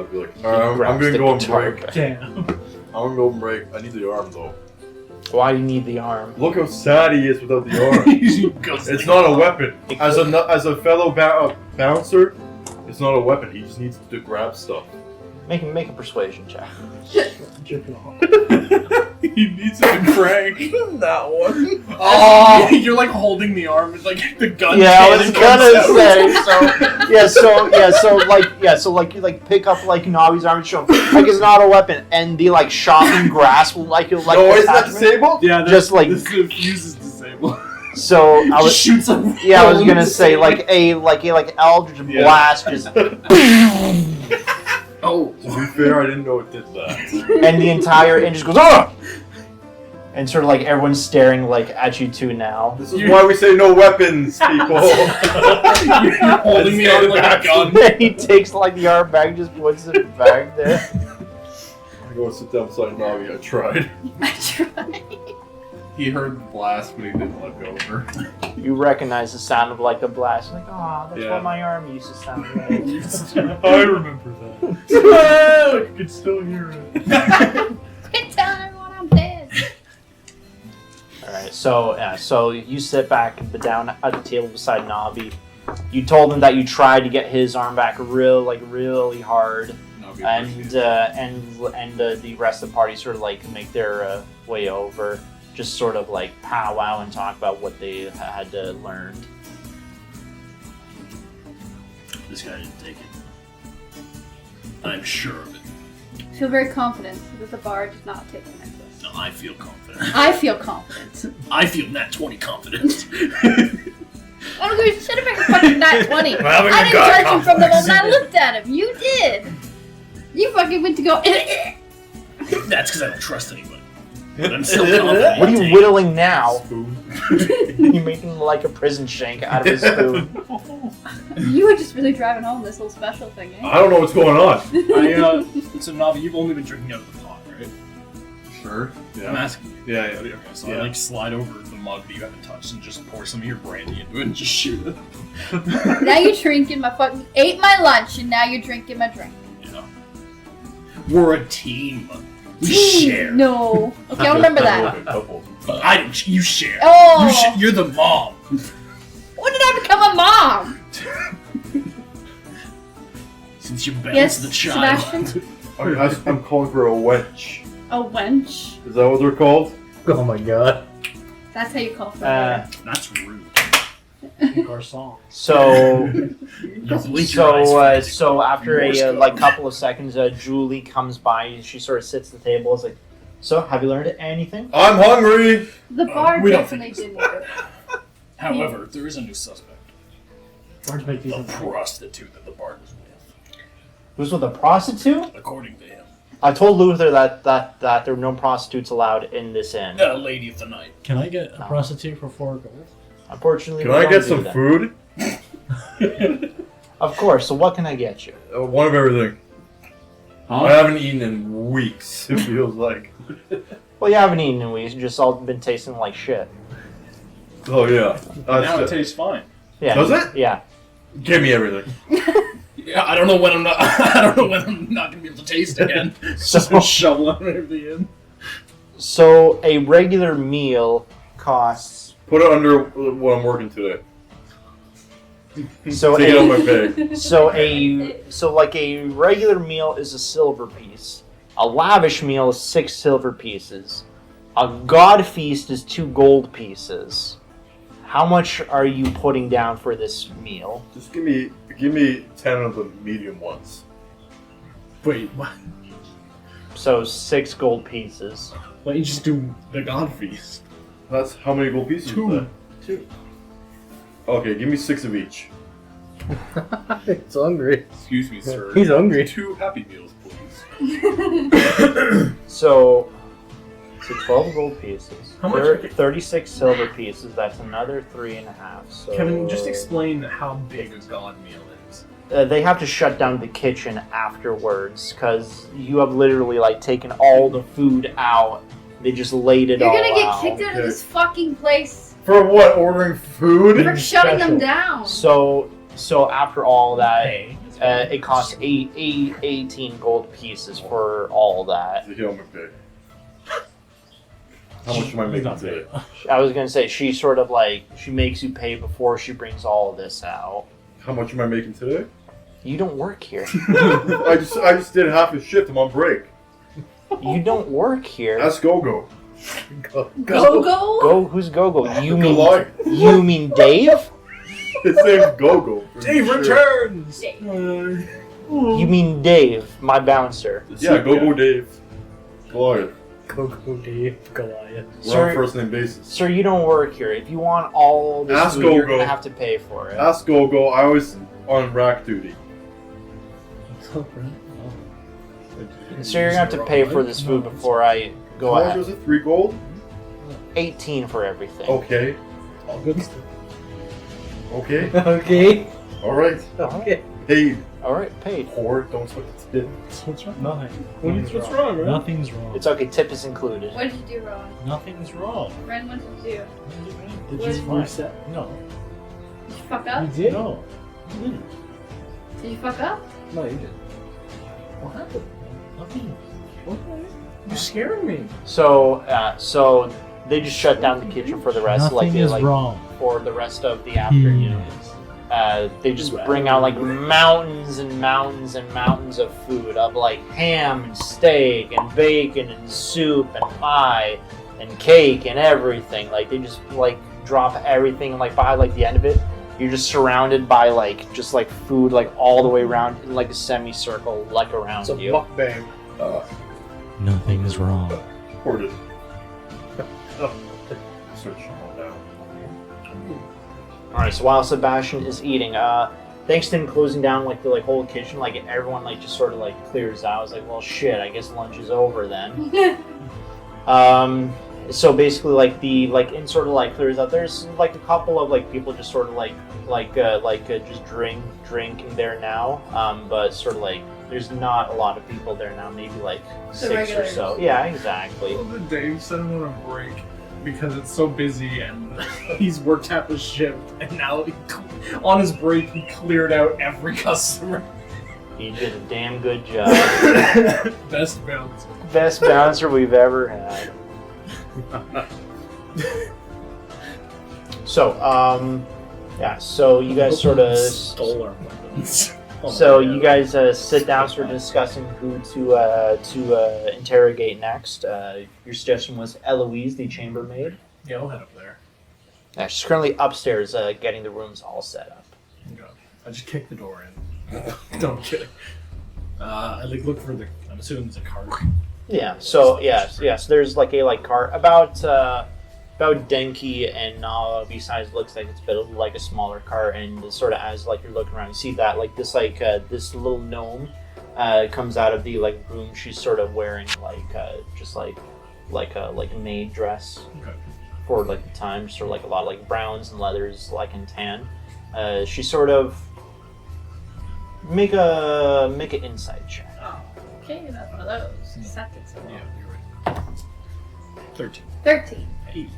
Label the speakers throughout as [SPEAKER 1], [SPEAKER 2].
[SPEAKER 1] I'd be like, alright, I'm gonna go and break.
[SPEAKER 2] Damn.
[SPEAKER 1] I'm gonna go and break. I need the arm though.
[SPEAKER 3] Why do you need the arm?
[SPEAKER 1] Look how sad he is without the arm. It's not a weapon. As a fellow bouncer, it's not a weapon. He just needs to grab stuff.
[SPEAKER 3] Make a persuasion check.
[SPEAKER 4] He needs to crank.
[SPEAKER 1] That one.
[SPEAKER 4] Oh, you're like holding the arm with like the gun.
[SPEAKER 3] Yeah, I was gonna say. So you pick up like Navi's arm and show him like it's not a weapon, and the like shocking grasp like
[SPEAKER 1] No, isn't that disabled?
[SPEAKER 4] Yeah,
[SPEAKER 3] just like
[SPEAKER 4] this fuse is disabled.
[SPEAKER 3] So I was
[SPEAKER 4] shoots him.
[SPEAKER 3] Yeah, I was gonna say like eldritch blast just.
[SPEAKER 4] Oh,
[SPEAKER 1] to be fair, I didn't know it did that.
[SPEAKER 3] And the entire inn just goes, ah! And sort of like everyone's staring like at you two now.
[SPEAKER 1] This is why we say no weapons, people.
[SPEAKER 4] You're holding the arm like a gun.
[SPEAKER 3] Then he takes like the arm back and just puts it back there.
[SPEAKER 1] I go and sit down beside Navi. I tried.
[SPEAKER 4] He heard the blast, but he didn't let go of her.
[SPEAKER 3] You recognize the sound of like the blast. Like, oh, that's what my arm used to sound like.
[SPEAKER 2] I remember that. I can still hear it.
[SPEAKER 5] Quit telling everyone I'm dead.
[SPEAKER 3] Alright, so you sit back down at the table beside Navi. You told him that you tried to get his arm back really hard. And the rest of the party sort of like make their way over. Just sort of like powwow and talk about what they had learned.
[SPEAKER 6] This guy didn't take it. I'm sure of it.
[SPEAKER 5] I feel very confident that the bar did not take the necklace.
[SPEAKER 6] No, I feel confident.
[SPEAKER 5] I feel confident.
[SPEAKER 6] I feel nat 20 confident.
[SPEAKER 5] Oh, you should have been fucking nat 20.
[SPEAKER 6] Well,
[SPEAKER 5] I didn't judge him from the moment I looked at him. You did. You fucking went to go.
[SPEAKER 6] That's because I don't trust anybody. But I'm still confident.
[SPEAKER 3] What are you whittling now? You're making like a prison shank out of a spoon.
[SPEAKER 5] You were just really driving home this whole special thing, eh?
[SPEAKER 1] I don't know what's going on.
[SPEAKER 6] So Navi, you've only been drinking out of the pot, right?
[SPEAKER 4] Sure.
[SPEAKER 6] Yeah. I'm asking you.
[SPEAKER 1] Yeah.
[SPEAKER 6] Okay, so I like slide over the mug that you haven't touched and just pour some of your brandy into it and just shoot it.
[SPEAKER 5] Now you're drinking my fucking. Ate my lunch and now you're drinking my drink.
[SPEAKER 6] Yeah. We're a team. We share.
[SPEAKER 5] No. Okay, I'll remember that.
[SPEAKER 6] I don't. You share.
[SPEAKER 5] Oh.
[SPEAKER 6] You're the mom.
[SPEAKER 5] When did I become a mom?
[SPEAKER 6] Since you balance
[SPEAKER 5] Yes,
[SPEAKER 6] the child.
[SPEAKER 5] Sebastian?
[SPEAKER 1] I'm calling for a wench.
[SPEAKER 5] A wench.
[SPEAKER 1] Is that what they're called?
[SPEAKER 2] Oh my god.
[SPEAKER 5] That's how you call for her.
[SPEAKER 6] That's rude.
[SPEAKER 2] Garçon.
[SPEAKER 3] So after a couple of seconds, Julie comes by and she sort of sits at the table. It's like, so have you learned anything?
[SPEAKER 1] I'm hungry.
[SPEAKER 5] The bar
[SPEAKER 6] we don't
[SPEAKER 5] definitely
[SPEAKER 6] think
[SPEAKER 5] didn't.
[SPEAKER 6] However, there is a new suspect.
[SPEAKER 2] Hard to make these
[SPEAKER 6] A
[SPEAKER 2] in
[SPEAKER 6] prostitute that the bar was with.
[SPEAKER 3] Who's with a prostitute?
[SPEAKER 6] According to him.
[SPEAKER 3] I told Luther that there were no prostitutes allowed in this inn.
[SPEAKER 6] A lady of the night.
[SPEAKER 2] Can I get a prostitute for 4 gold?
[SPEAKER 3] Unfortunately,
[SPEAKER 1] Can
[SPEAKER 3] we
[SPEAKER 1] I
[SPEAKER 3] don't
[SPEAKER 1] get
[SPEAKER 3] do
[SPEAKER 1] some
[SPEAKER 3] that.
[SPEAKER 1] food?
[SPEAKER 3] Of course. So what can I get you?
[SPEAKER 1] One of everything.
[SPEAKER 4] Huh?
[SPEAKER 1] I haven't eaten in weeks. It feels like.
[SPEAKER 3] Well, you haven't eaten in weeks. You've just all been tasting like shit.
[SPEAKER 1] Oh yeah.
[SPEAKER 4] Now it tastes fine.
[SPEAKER 3] Yeah.
[SPEAKER 1] Does it?
[SPEAKER 3] Yeah.
[SPEAKER 1] Give me everything.
[SPEAKER 6] Yeah, I don't know when I'm not. I don't know when I'm not gonna be able to taste again.
[SPEAKER 3] So,
[SPEAKER 4] Shoveling everything in.
[SPEAKER 3] so a regular meal costs.
[SPEAKER 1] Put it under what I'm working today.
[SPEAKER 3] So
[SPEAKER 1] Take it on my pay.
[SPEAKER 3] So like a regular meal is a silver piece. A lavish meal is 6 silver pieces. A god feast is 2 gold pieces. How much are you putting down for this meal?
[SPEAKER 1] Just give me 10 of the medium ones.
[SPEAKER 4] Wait, what?
[SPEAKER 3] So 6 gold pieces.
[SPEAKER 4] Why don't you just do the God Feast?
[SPEAKER 1] That's how many gold pieces?
[SPEAKER 4] Two.
[SPEAKER 1] Is that? 2. Okay, give me 6 of each.
[SPEAKER 2] He's hungry.
[SPEAKER 4] Excuse me, sir.
[SPEAKER 2] He's hungry.
[SPEAKER 4] 2 Happy Meals, please.
[SPEAKER 3] So 12 gold pieces.
[SPEAKER 4] How much?
[SPEAKER 3] 36 silver pieces. That's another 3.5. So
[SPEAKER 4] Kevin, just explain how big a God meal is.
[SPEAKER 3] they have to shut down the kitchen afterwards because you have literally like taken all the food out. They just laid it
[SPEAKER 5] You're
[SPEAKER 3] all
[SPEAKER 5] gonna get
[SPEAKER 3] out.
[SPEAKER 5] kicked out of this fucking place
[SPEAKER 1] For what? Ordering food?
[SPEAKER 5] for shutting them down.
[SPEAKER 3] So after all that, It costs 18 gold pieces for all that.
[SPEAKER 1] The helmet pay. How much am I making today?
[SPEAKER 3] I was gonna say she sort of like she makes you pay before she brings all of this out.
[SPEAKER 1] How much am I making today?
[SPEAKER 3] You don't work here.
[SPEAKER 1] I just did half his shift. I'm on break.
[SPEAKER 3] You don't work here.
[SPEAKER 1] That's Go-Go.
[SPEAKER 5] Go-Go?
[SPEAKER 3] Go. Who's Gogo? You mean
[SPEAKER 1] Goliath.
[SPEAKER 3] you mean Dave?
[SPEAKER 1] His name's Go-Go.
[SPEAKER 6] Dave returns!
[SPEAKER 3] You mean Dave, my bouncer?
[SPEAKER 1] Yeah, Go-Go Dave. Goliath.
[SPEAKER 2] Go Dave, Goliath.
[SPEAKER 1] We're
[SPEAKER 3] Sir-
[SPEAKER 1] on first name basis.
[SPEAKER 3] Sir, you don't work here. If you want all this
[SPEAKER 1] Ask
[SPEAKER 3] food, you're
[SPEAKER 1] Gogo.
[SPEAKER 3] gonna have to pay for it.
[SPEAKER 1] Ask Go-Go. I was on rack duty.
[SPEAKER 3] So you're gonna have to pay for this food before I go
[SPEAKER 1] How much
[SPEAKER 3] ahead.
[SPEAKER 1] was it? 3 gold?
[SPEAKER 3] 18 for everything.
[SPEAKER 1] Okay.
[SPEAKER 2] All good stuff.
[SPEAKER 1] Okay.
[SPEAKER 2] Okay.
[SPEAKER 1] Alright.
[SPEAKER 2] Okay.
[SPEAKER 1] Paid.
[SPEAKER 3] All right, paid.
[SPEAKER 1] Whore, don't switch the tip.
[SPEAKER 2] What's wrong? Nothing.
[SPEAKER 6] What's wrong, man?
[SPEAKER 2] Nothing's wrong.
[SPEAKER 3] It's okay. Tip is included.
[SPEAKER 5] What did you do wrong?
[SPEAKER 2] Nothing's wrong.
[SPEAKER 5] Ren, what did you do?
[SPEAKER 2] Did
[SPEAKER 5] What
[SPEAKER 2] you reset? No.
[SPEAKER 5] Did you fuck up?
[SPEAKER 2] You did? No. You didn't.
[SPEAKER 5] Did you fuck up?
[SPEAKER 2] No, you didn't. What happened? Nothing. Okay. You're scaring me.
[SPEAKER 3] So they just shut down the kitchen for the rest.
[SPEAKER 2] Nothing is wrong.
[SPEAKER 3] For the rest of the afternoon. They just bring out like mountains and mountains and mountains of food of like ham and steak and bacon and soup and pie and cake and everything. Like they just like drop everything and like by like the end of it, you're just surrounded by like just like food like all the way around in like a semicircle like around
[SPEAKER 2] It's a
[SPEAKER 3] you.
[SPEAKER 2] mukbang.
[SPEAKER 7] Nothing is wrong.
[SPEAKER 1] Hoarded. Switch all down.
[SPEAKER 3] All right, so while Sebastian is eating, thanks to him closing down like the whole kitchen, like everyone like just sort of like clears out. I was like, well, shit, I guess lunch is over then. So basically, like the inn sort of like clears out. There's like a couple of like people just sort of just drinking there now. But sort of like there's not a lot of people there now. Maybe like
[SPEAKER 5] The
[SPEAKER 3] 6 or
[SPEAKER 5] regulars.
[SPEAKER 3] so. Yeah, exactly.
[SPEAKER 6] Well, then Dave sent him on a break because it's so busy and he's worked half his shift and now on his break he cleared out every customer.
[SPEAKER 3] He did a damn good job.
[SPEAKER 6] Best bounce.
[SPEAKER 3] Best bouncer we've ever had. So, yeah. So you guys sort of
[SPEAKER 6] stole our weapons.
[SPEAKER 3] So you guys sit down, sort of discussing who to interrogate next. Your suggestion was Eloise, the chambermaid.
[SPEAKER 6] Yeah, I'll head up there.
[SPEAKER 3] She's currently upstairs, getting the rooms all set up.
[SPEAKER 6] Okay. I just kicked the door in. No, I'm kidding. I look for the. I'm assuming there's a cart.
[SPEAKER 3] Yeah. So yes. So there's like a cart about Denki and Nala. Besides, looks like it's a bit of like a smaller cart, and sort of as like you're looking around, you see that like this little gnome comes out of the room. She's sort of wearing just like a maid dress.
[SPEAKER 6] Okay.
[SPEAKER 3] For the time, sort of like a lot of browns and leathers, and tan. She sort of make an insight check.
[SPEAKER 5] Oh, okay, that's one of those. Septic.
[SPEAKER 6] Yeah, you're right. 13.
[SPEAKER 5] 13.
[SPEAKER 6] Hey.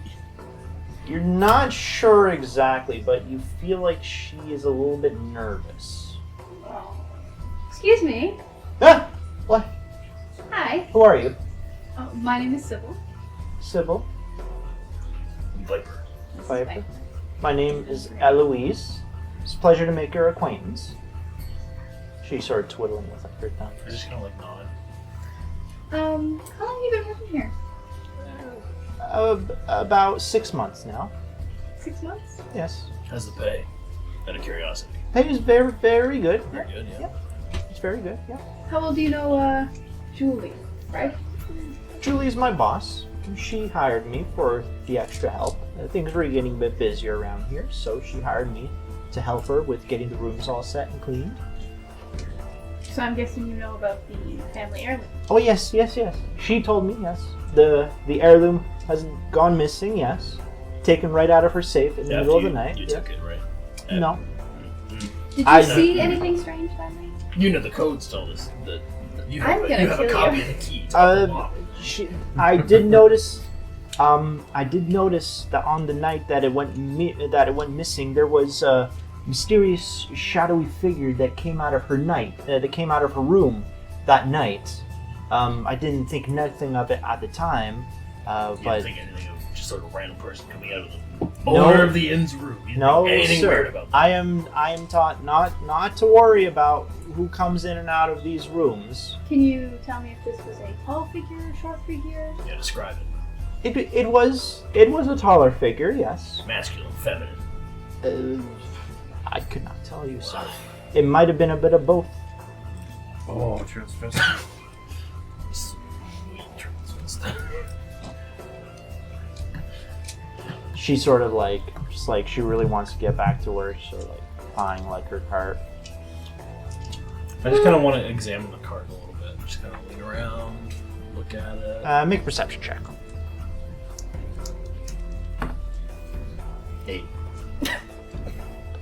[SPEAKER 3] You're not sure exactly, but you feel like she is a little bit nervous.
[SPEAKER 5] Excuse me.
[SPEAKER 3] Ah, what?
[SPEAKER 5] Hi.
[SPEAKER 3] Who are you?
[SPEAKER 5] Oh, my name is Sybil.
[SPEAKER 3] Sybil.
[SPEAKER 6] Viper.
[SPEAKER 3] Viper. My name is Eloise. It's a pleasure to make your acquaintance. She started twiddling with her thumb.
[SPEAKER 6] I just kind of nod.
[SPEAKER 5] How long have you been working here?
[SPEAKER 3] About 6 months now.
[SPEAKER 5] 6 months?
[SPEAKER 3] Yes.
[SPEAKER 6] How's the pay? Out of curiosity.
[SPEAKER 3] Pay is very, very good.
[SPEAKER 6] Very good, yeah.
[SPEAKER 3] It's very good, yeah.
[SPEAKER 5] How well do you know, Julie, right?
[SPEAKER 3] Julie's my boss. She hired me for the extra help. Things were getting a bit busier around here, so she hired me to help her with getting the rooms all set and cleaned.
[SPEAKER 5] So I'm guessing you know about the family heirloom.
[SPEAKER 3] Oh yes. She told me, yes. The heirloom has gone missing, yes. Taken right out of her safe in the middle of the night.
[SPEAKER 6] You took it, right?
[SPEAKER 3] No.
[SPEAKER 5] Did
[SPEAKER 3] I
[SPEAKER 5] you
[SPEAKER 3] know.
[SPEAKER 5] see anything strange that night?
[SPEAKER 6] You know the codes told us that you
[SPEAKER 5] I'm
[SPEAKER 6] have,
[SPEAKER 5] gonna
[SPEAKER 6] you have a
[SPEAKER 5] kill
[SPEAKER 6] copy
[SPEAKER 5] you.
[SPEAKER 6] of the key. To
[SPEAKER 3] I did notice. I did notice that on the night that it went missing, there was mysterious, shadowy figure that came out of her room that night. I didn't think nothing of it at the time,
[SPEAKER 2] You
[SPEAKER 3] but
[SPEAKER 2] didn't think anything of just sort of random person coming out of the
[SPEAKER 3] No.
[SPEAKER 2] owner of the inn's room. You didn't
[SPEAKER 3] no,
[SPEAKER 2] think anything
[SPEAKER 3] sir.
[SPEAKER 2] weird about that.
[SPEAKER 3] I am taught not to worry about who comes in and out of these rooms.
[SPEAKER 5] Can you tell me if this was a tall figure, short figure?
[SPEAKER 2] Yeah, describe it.
[SPEAKER 3] It was a taller figure, yes.
[SPEAKER 2] Masculine, feminine.
[SPEAKER 3] I could not tell you, sir. It might have been a bit of both.
[SPEAKER 1] Oh, transvestite.
[SPEAKER 2] Sweet transvestite.
[SPEAKER 3] She sort of like, just like she really wants to get back to work, so like pawing like her cart.
[SPEAKER 2] I just kind of want to examine the cart a little bit. Just kind of lean around, look at it.
[SPEAKER 3] Make a perception check.
[SPEAKER 2] 8.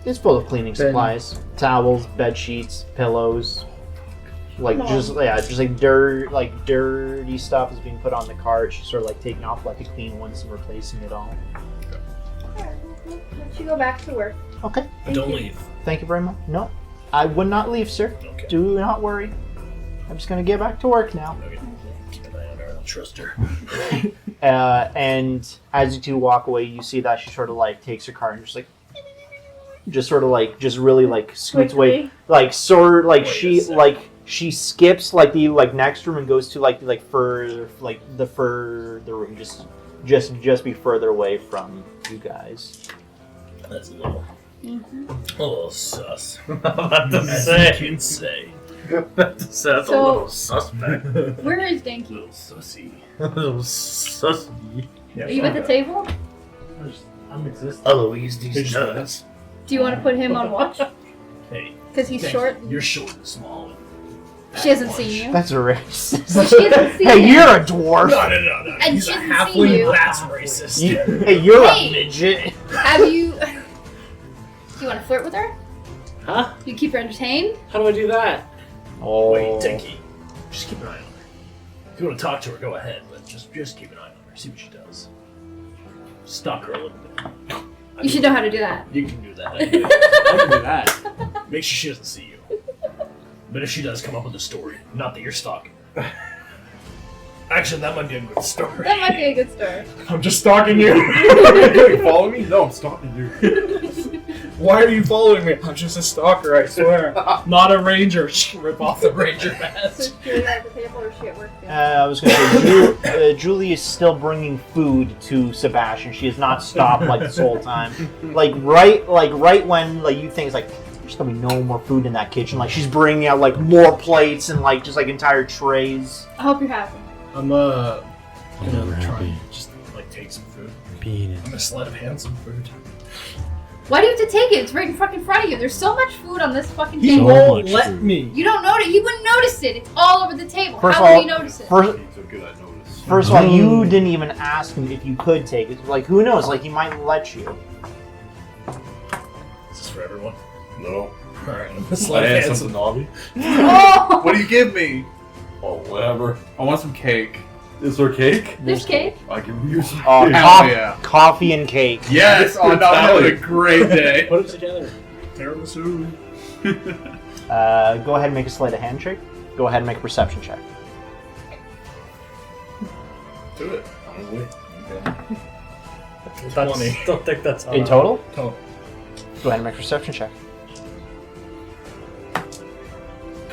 [SPEAKER 3] It's full of cleaning supplies, towels, bed sheets, pillows, like just like dirty stuff is being put on the cart. She's sort of like taking off like the clean ones and replacing it all.
[SPEAKER 5] Alright, let you go back to work.
[SPEAKER 3] Okay.
[SPEAKER 2] But don't leave.
[SPEAKER 3] Thank you very much. No, I would not leave, sir.
[SPEAKER 2] Okay.
[SPEAKER 3] Do not worry. I'm just gonna get back to work now.
[SPEAKER 2] Okay. Keep an eye on her. I don't trust her.
[SPEAKER 3] And as you two walk away, you see that she sort of like takes her car and just really like scoots away, like sort of like she skips like the like next room and goes to the room just be further away from you guys.
[SPEAKER 2] That's a little,
[SPEAKER 5] Mm-hmm.
[SPEAKER 2] a little sus.
[SPEAKER 1] About to
[SPEAKER 2] As
[SPEAKER 1] say.
[SPEAKER 2] you can say.
[SPEAKER 1] That's a
[SPEAKER 5] So-
[SPEAKER 1] little suspect.
[SPEAKER 5] Where is
[SPEAKER 2] A
[SPEAKER 5] Denki?
[SPEAKER 2] little sussy.
[SPEAKER 1] A little sussy.
[SPEAKER 6] Yeah,
[SPEAKER 5] Are you at the table?
[SPEAKER 6] I'm existing.
[SPEAKER 2] Eloise, these nuts.
[SPEAKER 5] Do you want to put him on watch?
[SPEAKER 2] Hey,
[SPEAKER 5] Because he's short.
[SPEAKER 2] you're short and small.
[SPEAKER 5] She hasn't seen you.
[SPEAKER 3] That's racist.
[SPEAKER 5] So she hasn't seen
[SPEAKER 3] Hey,
[SPEAKER 5] you.
[SPEAKER 3] you're a dwarf.
[SPEAKER 2] No.
[SPEAKER 5] And
[SPEAKER 2] He's
[SPEAKER 5] she
[SPEAKER 2] a
[SPEAKER 5] hasn't seen you.
[SPEAKER 2] halfling. That's racist.
[SPEAKER 3] Hey, you're
[SPEAKER 5] Hey.
[SPEAKER 3] a midget.
[SPEAKER 5] Have you? Do you want to flirt with her?
[SPEAKER 4] Huh?
[SPEAKER 5] You keep her entertained?
[SPEAKER 4] How do I do that?
[SPEAKER 3] Oh.
[SPEAKER 2] Wait, Dinky. Just keep an eye on her. If you want to talk to her, go ahead, but just keep an eye on her. See what she does. Stalk her a little bit.
[SPEAKER 5] You should know how to do that.
[SPEAKER 2] You can do that. I do.
[SPEAKER 4] I can do that.
[SPEAKER 2] Make sure she doesn't see you. But if she does, come up with a story. Not that you're stalking her. Actually, that might be a good story.
[SPEAKER 5] That might be a good story.
[SPEAKER 6] I'm just stalking you.
[SPEAKER 1] You follow me? No, I'm stalking you.
[SPEAKER 6] Why are you following me? I'm just a stalker, I swear. Not a ranger. Rip off the ranger
[SPEAKER 5] So
[SPEAKER 6] badge.
[SPEAKER 5] is Julie at the table or is she at work? Too?
[SPEAKER 3] I was going to say, Julie is still bringing food to Sebastian. She has not stopped like this whole time. Like right when like you think it's like there's gonna be no more food in that kitchen. Like she's bringing out like more plates and like just like entire trays.
[SPEAKER 5] I hope you're happy.
[SPEAKER 6] I'm
[SPEAKER 7] We're
[SPEAKER 6] gonna try
[SPEAKER 7] happy.
[SPEAKER 6] and just like take some food.
[SPEAKER 7] Being
[SPEAKER 6] I'm gonna sleight of hand some food.
[SPEAKER 5] Why do you have to take it? It's right in fucking front of you. There's so much food on this fucking
[SPEAKER 6] He
[SPEAKER 5] table.
[SPEAKER 6] won't
[SPEAKER 7] much
[SPEAKER 6] let
[SPEAKER 7] food.
[SPEAKER 6] me.
[SPEAKER 5] You don't notice. You wouldn't notice it. It's all over the table.
[SPEAKER 3] First
[SPEAKER 5] How
[SPEAKER 3] of all-
[SPEAKER 5] would you notice it?
[SPEAKER 3] First
[SPEAKER 1] So good, I noticed.
[SPEAKER 3] of all, you didn't even ask him if you could take it. Like who knows? Like he might let you.
[SPEAKER 2] Is this for everyone?
[SPEAKER 1] No.
[SPEAKER 2] Alright, I'm gonna
[SPEAKER 1] I
[SPEAKER 2] sleight of
[SPEAKER 1] had
[SPEAKER 2] hand
[SPEAKER 1] something
[SPEAKER 2] some.
[SPEAKER 1] naughty.
[SPEAKER 5] Oh!
[SPEAKER 1] What do you give me? Oh, whatever. I want some cake. Is there cake?
[SPEAKER 5] There's cake.
[SPEAKER 1] I can use some
[SPEAKER 3] Oh,
[SPEAKER 1] cake.
[SPEAKER 6] yeah.
[SPEAKER 3] coffee and cake.
[SPEAKER 1] Yes! Oh, no, I'm having a great day.
[SPEAKER 4] Put it together.
[SPEAKER 6] Tiramisu.
[SPEAKER 3] Go ahead and make a sleight of hand check. Go ahead and make a perception check.
[SPEAKER 1] Do it. Probably.
[SPEAKER 4] That's,
[SPEAKER 2] 20.
[SPEAKER 4] Don't think that's
[SPEAKER 3] In total?
[SPEAKER 6] Total.
[SPEAKER 3] Go ahead and make a perception check.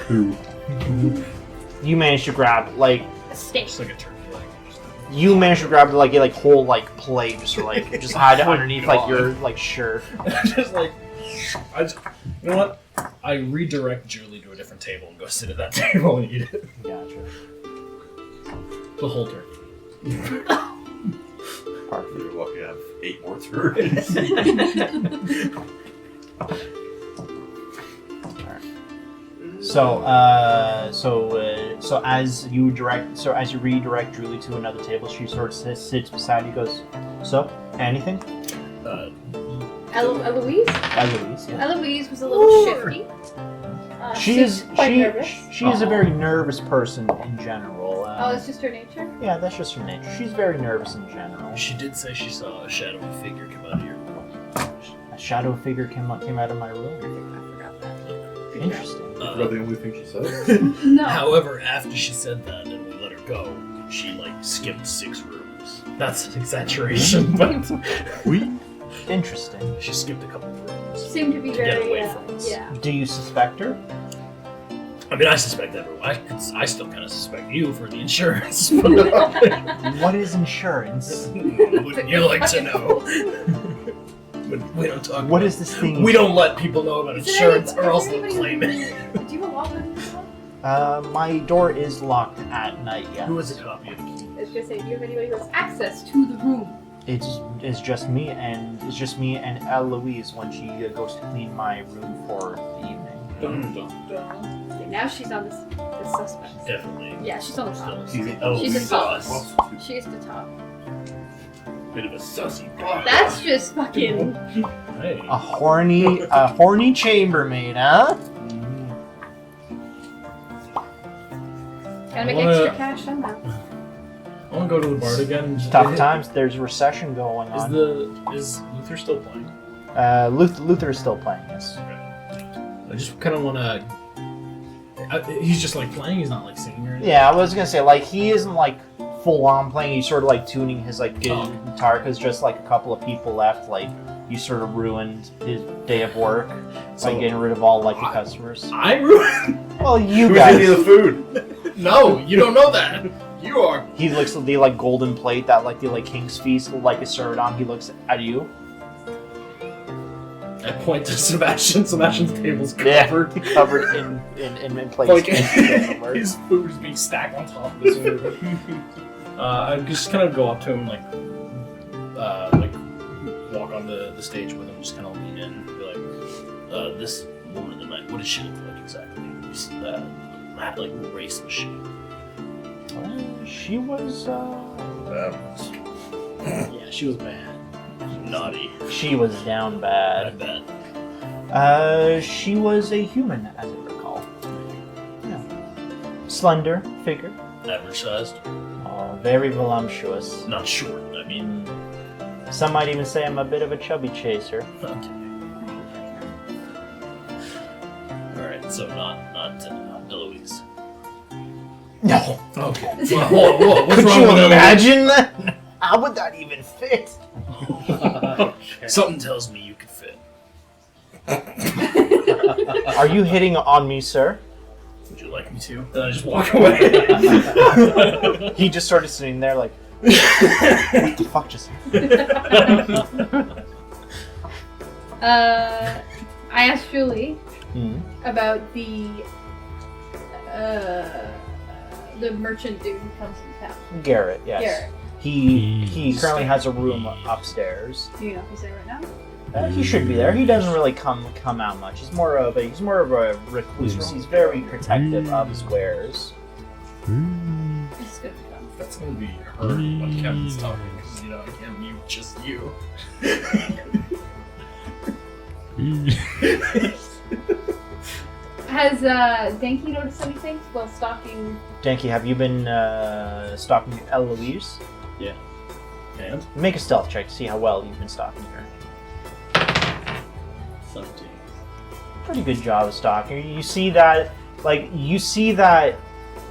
[SPEAKER 1] 2.
[SPEAKER 3] You managed to grab like
[SPEAKER 5] A steak.
[SPEAKER 2] Just like a turkey leg.
[SPEAKER 3] you managed to grab like a whole like plate just to like just hide it underneath like your like shirt.
[SPEAKER 2] Just like, you know what? I redirect Julie to a different table and go sit at that table and eat it.
[SPEAKER 3] Gotcha.
[SPEAKER 2] The whole turkey.
[SPEAKER 3] Perfect.
[SPEAKER 1] You're lucky I have 8 more turkeys.
[SPEAKER 3] So as you redirect Julie to another table, she sort of sits beside you. Goes, so anything?
[SPEAKER 5] Eloise?
[SPEAKER 3] Eloise. Yeah.
[SPEAKER 5] Eloise was a little shifty.
[SPEAKER 3] She's
[SPEAKER 5] quite nervous.
[SPEAKER 3] she is a very nervous person in general.
[SPEAKER 5] Oh, it's just her nature?
[SPEAKER 3] Yeah, that's just her nature. She's very nervous in general.
[SPEAKER 2] She did say she saw a shadowy figure come out of your room.
[SPEAKER 3] A shadow figure came out of my room.
[SPEAKER 5] I forgot that.
[SPEAKER 3] Interesting.
[SPEAKER 1] Is that the only thing she said?
[SPEAKER 5] No.
[SPEAKER 2] However, after she said that and we let her go, she like skipped 6 rooms. That's an exaggeration, but
[SPEAKER 3] Interesting.
[SPEAKER 2] she skipped a couple of rooms.
[SPEAKER 5] Seemed to be
[SPEAKER 2] To get
[SPEAKER 5] very
[SPEAKER 2] away from us.
[SPEAKER 5] yeah.
[SPEAKER 3] Do you suspect her?
[SPEAKER 2] I mean, I suspect everyone. I still kind of suspect you for the insurance. But
[SPEAKER 3] What is insurance?
[SPEAKER 2] wouldn't you like to know? But we don't talk.
[SPEAKER 3] What
[SPEAKER 2] about
[SPEAKER 3] is this thing?
[SPEAKER 2] We don't let people know about
[SPEAKER 5] Is there
[SPEAKER 2] insurance,
[SPEAKER 5] any-
[SPEAKER 2] or
[SPEAKER 5] is
[SPEAKER 2] else
[SPEAKER 5] there
[SPEAKER 2] they'll claim
[SPEAKER 5] anybody
[SPEAKER 2] it.
[SPEAKER 5] who- Do you have a lock on your door?
[SPEAKER 3] My door is locked at night. Yeah.
[SPEAKER 2] Who has a copy of the key?
[SPEAKER 5] I was gonna say, do you have anybody who has access to the room?
[SPEAKER 3] It's just me and Eloise when she goes to clean my room for the evening.
[SPEAKER 5] Okay, now she's on the suspect.
[SPEAKER 2] Definitely.
[SPEAKER 5] Yeah, she's on the top.
[SPEAKER 2] Still.
[SPEAKER 5] She's a top.
[SPEAKER 2] sus.
[SPEAKER 5] She's the top.
[SPEAKER 2] Bit of a sussy. Bug.
[SPEAKER 5] That's just fucking.
[SPEAKER 2] Hey.
[SPEAKER 3] A horny chambermaid, huh?
[SPEAKER 5] Gotta make
[SPEAKER 2] I wanna-
[SPEAKER 5] extra cash on that.
[SPEAKER 2] I want to go to the bard again.
[SPEAKER 3] Tough times. There's a recession going on.
[SPEAKER 2] Is Luther still playing?
[SPEAKER 3] Luther is still playing. Yes.
[SPEAKER 2] I just kind of want to. He's just like playing. He's not like singing or anything.
[SPEAKER 3] Yeah, I was gonna say like he isn't like full on playing. He's sort of like tuning his like guitar because just like a couple of people left. Like you sort of ruined his day of work by getting rid of all like the customers.
[SPEAKER 2] I ruined.
[SPEAKER 3] Well, you
[SPEAKER 1] Who's
[SPEAKER 3] guys.
[SPEAKER 1] eating the food?
[SPEAKER 2] No, you don't know that. You are.
[SPEAKER 3] He looks at the like golden plate that like the like king's feast like is served on. He looks at you.
[SPEAKER 2] I point to Sebastian. Sebastian's table's
[SPEAKER 3] Yeah,
[SPEAKER 2] covered.
[SPEAKER 3] covered in plates.
[SPEAKER 2] Like his food is being stacked on top of his food. I just kind of go up to him, like walk on the stage with him, just kind of lean in, and be like, "This woman of the night, what does she look like exactly? Like what race is she?"
[SPEAKER 3] She was
[SPEAKER 2] Yeah, she was bad, naughty.
[SPEAKER 3] she was down
[SPEAKER 2] I
[SPEAKER 3] bad.
[SPEAKER 2] bet.
[SPEAKER 3] She was a human, as I recall. Yeah. Slender figure.
[SPEAKER 2] Average sized,
[SPEAKER 3] Very voluptuous.
[SPEAKER 2] not short. I mean,
[SPEAKER 3] Some might even say I'm a bit of a chubby chaser.
[SPEAKER 2] okay. All right, so not Eloise.
[SPEAKER 3] No.
[SPEAKER 2] Okay. Whoa, what's
[SPEAKER 3] Could
[SPEAKER 2] wrong
[SPEAKER 3] you
[SPEAKER 2] with Eloise?
[SPEAKER 3] imagine that? How would that even fit?
[SPEAKER 2] Something tells me you could fit.
[SPEAKER 3] Are you hitting on me, sir?
[SPEAKER 2] Would you like me to? Then I just walk away.
[SPEAKER 3] He just started sitting there like, what the fuck just happened?
[SPEAKER 5] I asked Julie
[SPEAKER 3] Hmm.
[SPEAKER 5] about the merchant dude who comes to town.
[SPEAKER 3] Garrett, yes.
[SPEAKER 5] Garrett.
[SPEAKER 3] He currently has a room upstairs.
[SPEAKER 5] Do you know if he's there right now?
[SPEAKER 3] He should be there. He doesn't really come out much. He's more of a recluse. He's very protective of his wares.
[SPEAKER 5] It's good to know.
[SPEAKER 2] That's gonna be her when Kevin's talking, because I can't mute just you.
[SPEAKER 5] Has Denki noticed anything while stalking?
[SPEAKER 3] Danky, have you been stalking Eloise?
[SPEAKER 2] And?
[SPEAKER 3] Make a stealth check to see how well you've been stalking her.
[SPEAKER 2] 17.
[SPEAKER 3] Pretty good job of stalking her. You see that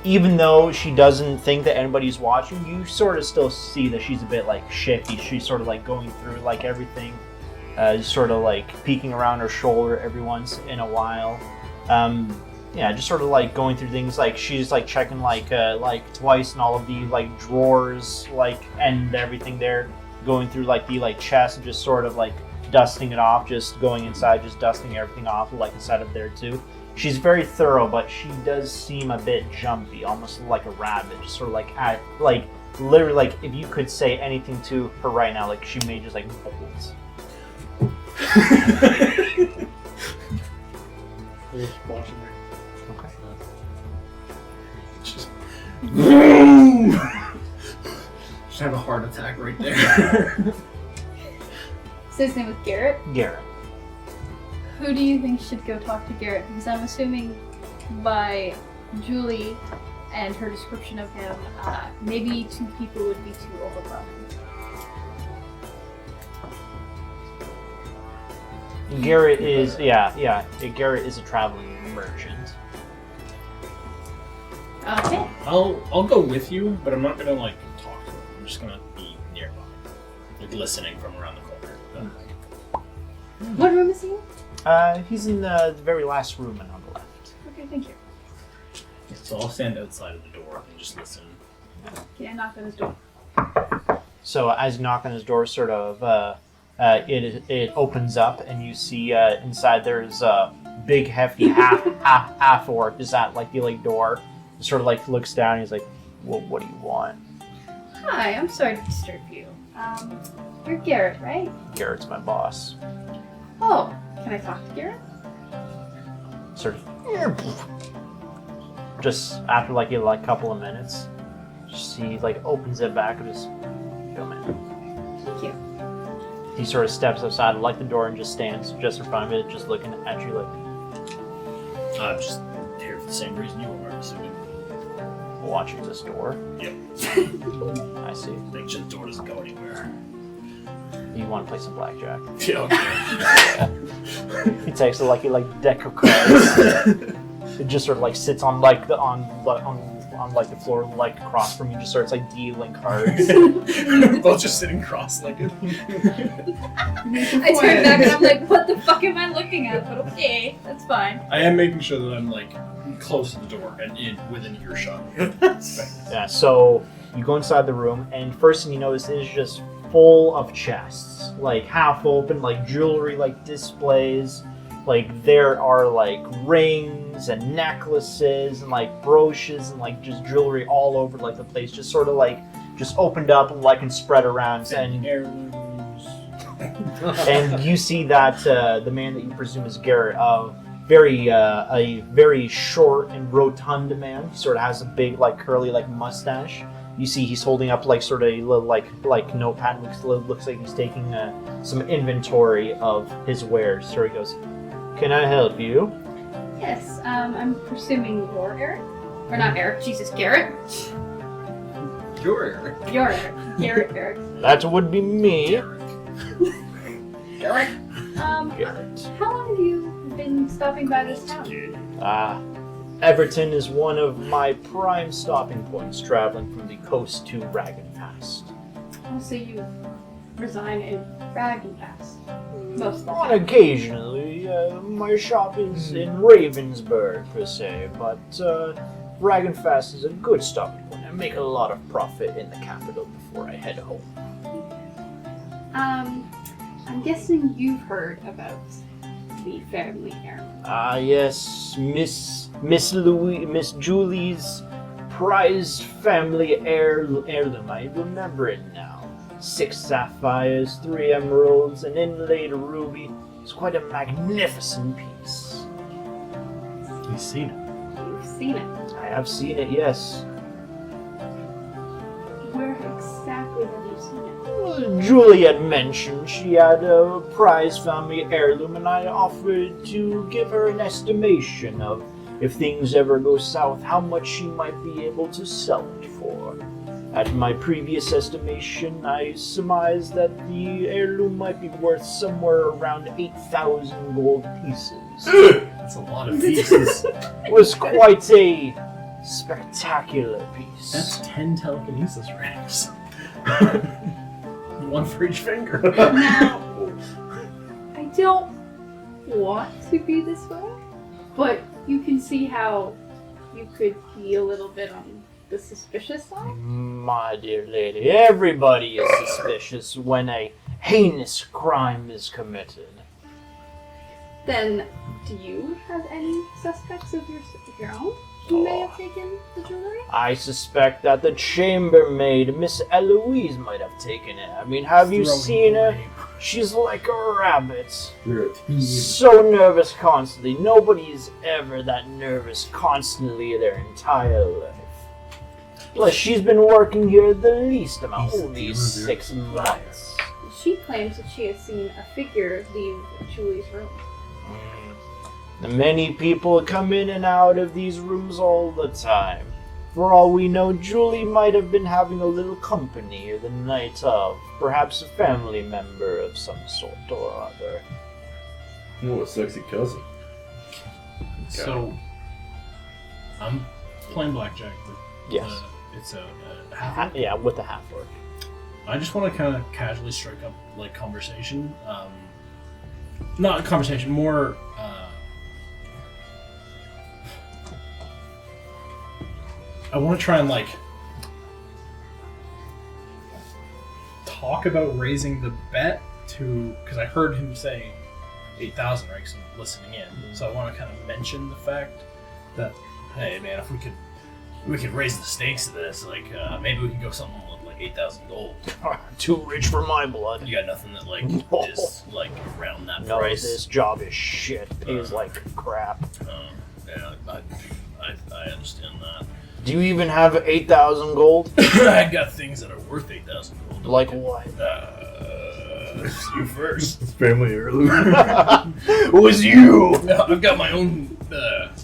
[SPEAKER 3] even though she doesn't think that anybody's watching, you sort of still see that she's a bit like shifty. She's sort of like going through like everything, sort of like peeking around her shoulder every once in a while. Yeah, just sort of like going through things. Like she's like checking like twice in all of the like drawers, like and everything there, going through like the like chest and just sort of like dusting it off, just going inside, just dusting everything off like inside of there too. She's very thorough, but she does seem a bit jumpy, almost like a rabbit, just sort of like at like literally like if you could say anything to her right now, like she may just like bolt.
[SPEAKER 6] Just watching her.
[SPEAKER 3] Okay.
[SPEAKER 2] Just have a heart attack right there.
[SPEAKER 5] So his name was Garrett.
[SPEAKER 3] Garrett.
[SPEAKER 5] Who do you think should go talk to Garrett? Because I'm assuming by Julie and her description of him, maybe 2 people would be too overwhelming.
[SPEAKER 3] Garrett is Garrett is a traveling merchant.
[SPEAKER 5] Okay.
[SPEAKER 2] I'll go with you, but I'm not gonna like talk to him. I'm just gonna be nearby, like listening from around the corner.
[SPEAKER 5] What room is he in?
[SPEAKER 3] He's in the very last room and on the left.
[SPEAKER 5] Okay, thank you.
[SPEAKER 2] So I'll stand outside of the door and just listen.
[SPEAKER 5] Okay, I knock on his door.
[SPEAKER 3] So as you knock on his door, sort of, it opens up, and you see inside there's a big, hefty half orc is at like the door. He sort of like looks down. And he's like, "Well, what do you want?"
[SPEAKER 5] Hi, I'm sorry to disturb you. You're Garrett, right?
[SPEAKER 3] Garrett's my boss.
[SPEAKER 5] Oh, can I talk to Garrett?
[SPEAKER 3] Sort of. Just after like a couple of minutes, she like opens it back and just come in.
[SPEAKER 5] Thank you.
[SPEAKER 3] He sort of steps outside of like the door and just stands just in front of it, just looking at you like,
[SPEAKER 2] I'm just here for the same reason you are, assuming.
[SPEAKER 3] watching this door.
[SPEAKER 2] Yep.
[SPEAKER 3] I see.
[SPEAKER 2] Make sure the door doesn't go anywhere.
[SPEAKER 3] You want to play some blackjack?
[SPEAKER 2] Yeah, okay.
[SPEAKER 3] He takes like a deck of cards. It just sort of like sits on like the like the floor like across from you, just starts like dealing cards.
[SPEAKER 2] Both just sitting cross-legged.
[SPEAKER 5] I turn back and I'm like, what the fuck am I looking at? But okay, that's fine.
[SPEAKER 2] I am making sure that I'm like close to the door and within earshot.
[SPEAKER 3] Yeah, so you go inside the room, and first thing you notice is just full of chests, like half open, like jewelry, like displays. Like there are like rings and necklaces and like brooches and like just jewelry all over like the place, just sort of like just opened up and like and spread around. And
[SPEAKER 2] heirlooms.
[SPEAKER 3] and you see that the man that you presume is Garrett, a very short and rotund man. He sort of has a big like curly like mustache. You see he's holding up like sort of a little like notepad. Looks like he's taking some inventory of his wares. So he goes, "Can I help you?"
[SPEAKER 5] Yes, I'm presuming you're Eric. Or not Eric, Jesus, Garrett.
[SPEAKER 2] You're Eric.
[SPEAKER 5] You're Eric. Garrett.
[SPEAKER 3] That would be me.
[SPEAKER 2] Garrett.
[SPEAKER 3] Garrett.
[SPEAKER 5] How long have you been stopping by this town?
[SPEAKER 3] Everton is one of my prime stopping points traveling from the coast to Ragenfast.
[SPEAKER 5] Oh, so you resign in Ragenfast most of the
[SPEAKER 3] On
[SPEAKER 5] time.
[SPEAKER 3] occasionally, my shop is in Ravensburg per se, but Ragenfast is a good stopping point. I make a lot of profit in the capital before I head home.
[SPEAKER 5] I'm guessing you've heard about the family heirloom.
[SPEAKER 3] Yes, Miss Julie's prized family heirloom. I remember it now. 6 sapphires, 3 emeralds, an inlaid ruby. It's quite a magnificent piece.
[SPEAKER 1] He's seen it.
[SPEAKER 5] You've seen it.
[SPEAKER 3] I have seen it, yes.
[SPEAKER 5] Where exactly have you seen it?
[SPEAKER 3] Julie had mentioned she had a prized family heirloom, and I offered to give her an estimation of, if things ever go south, how much she might be able to sell it for. At my previous estimation, I surmised that the heirloom might be worth somewhere around 8,000 gold pieces.
[SPEAKER 2] That's a lot of pieces.
[SPEAKER 3] It was quite a spectacular piece.
[SPEAKER 2] That's 10 telekinesis rings. One for each finger.
[SPEAKER 5] Now, I don't want to be this way, but you can see how you could be a little bit on the suspicious side.
[SPEAKER 3] My dear lady, everybody is suspicious when a heinous crime is committed.
[SPEAKER 5] Then, do you have any suspects of your own who may have taken the jewelry?
[SPEAKER 3] I suspect that the chambermaid, Miss Eloise, might have taken it. I mean, have you seen her? She's like a rabbit. So nervous constantly. Nobody is ever that nervous constantly their entire life. Plus, she's been working here the least amount, only 6 months.
[SPEAKER 5] She claims that she has seen a figure leave Julie's room.
[SPEAKER 3] Many people come in and out of these rooms all the time. For all we know, Julie might have been having a little company the night of, perhaps a family member of some sort or other.
[SPEAKER 1] Oh, a sexy cousin.
[SPEAKER 6] So, I'm playing blackjack. With,
[SPEAKER 3] Yes.
[SPEAKER 6] It's a half.
[SPEAKER 3] Yeah, with the half orc.
[SPEAKER 6] I just want to kind of casually strike up like conversation. Not conversation, more. I want to try and like talk about raising the bet to because I heard him say 8,000, right? Because I'm listening in, so I want to kind of mention the fact that hey, man, if we could raise the stakes of this, like maybe we could go something with like 8,000 gold.
[SPEAKER 3] Too rich for my blood.
[SPEAKER 6] You got nothing that like is like around that
[SPEAKER 3] No,
[SPEAKER 6] price.
[SPEAKER 3] this job is shit. Pays like crap.
[SPEAKER 6] Yeah, I understand that.
[SPEAKER 3] Do you even have 8,000 gold?
[SPEAKER 6] I got things that are worth 8,000 gold.
[SPEAKER 3] Like what?
[SPEAKER 6] You first.
[SPEAKER 1] It's family heirloom.
[SPEAKER 3] It was you!
[SPEAKER 6] No, I've got my own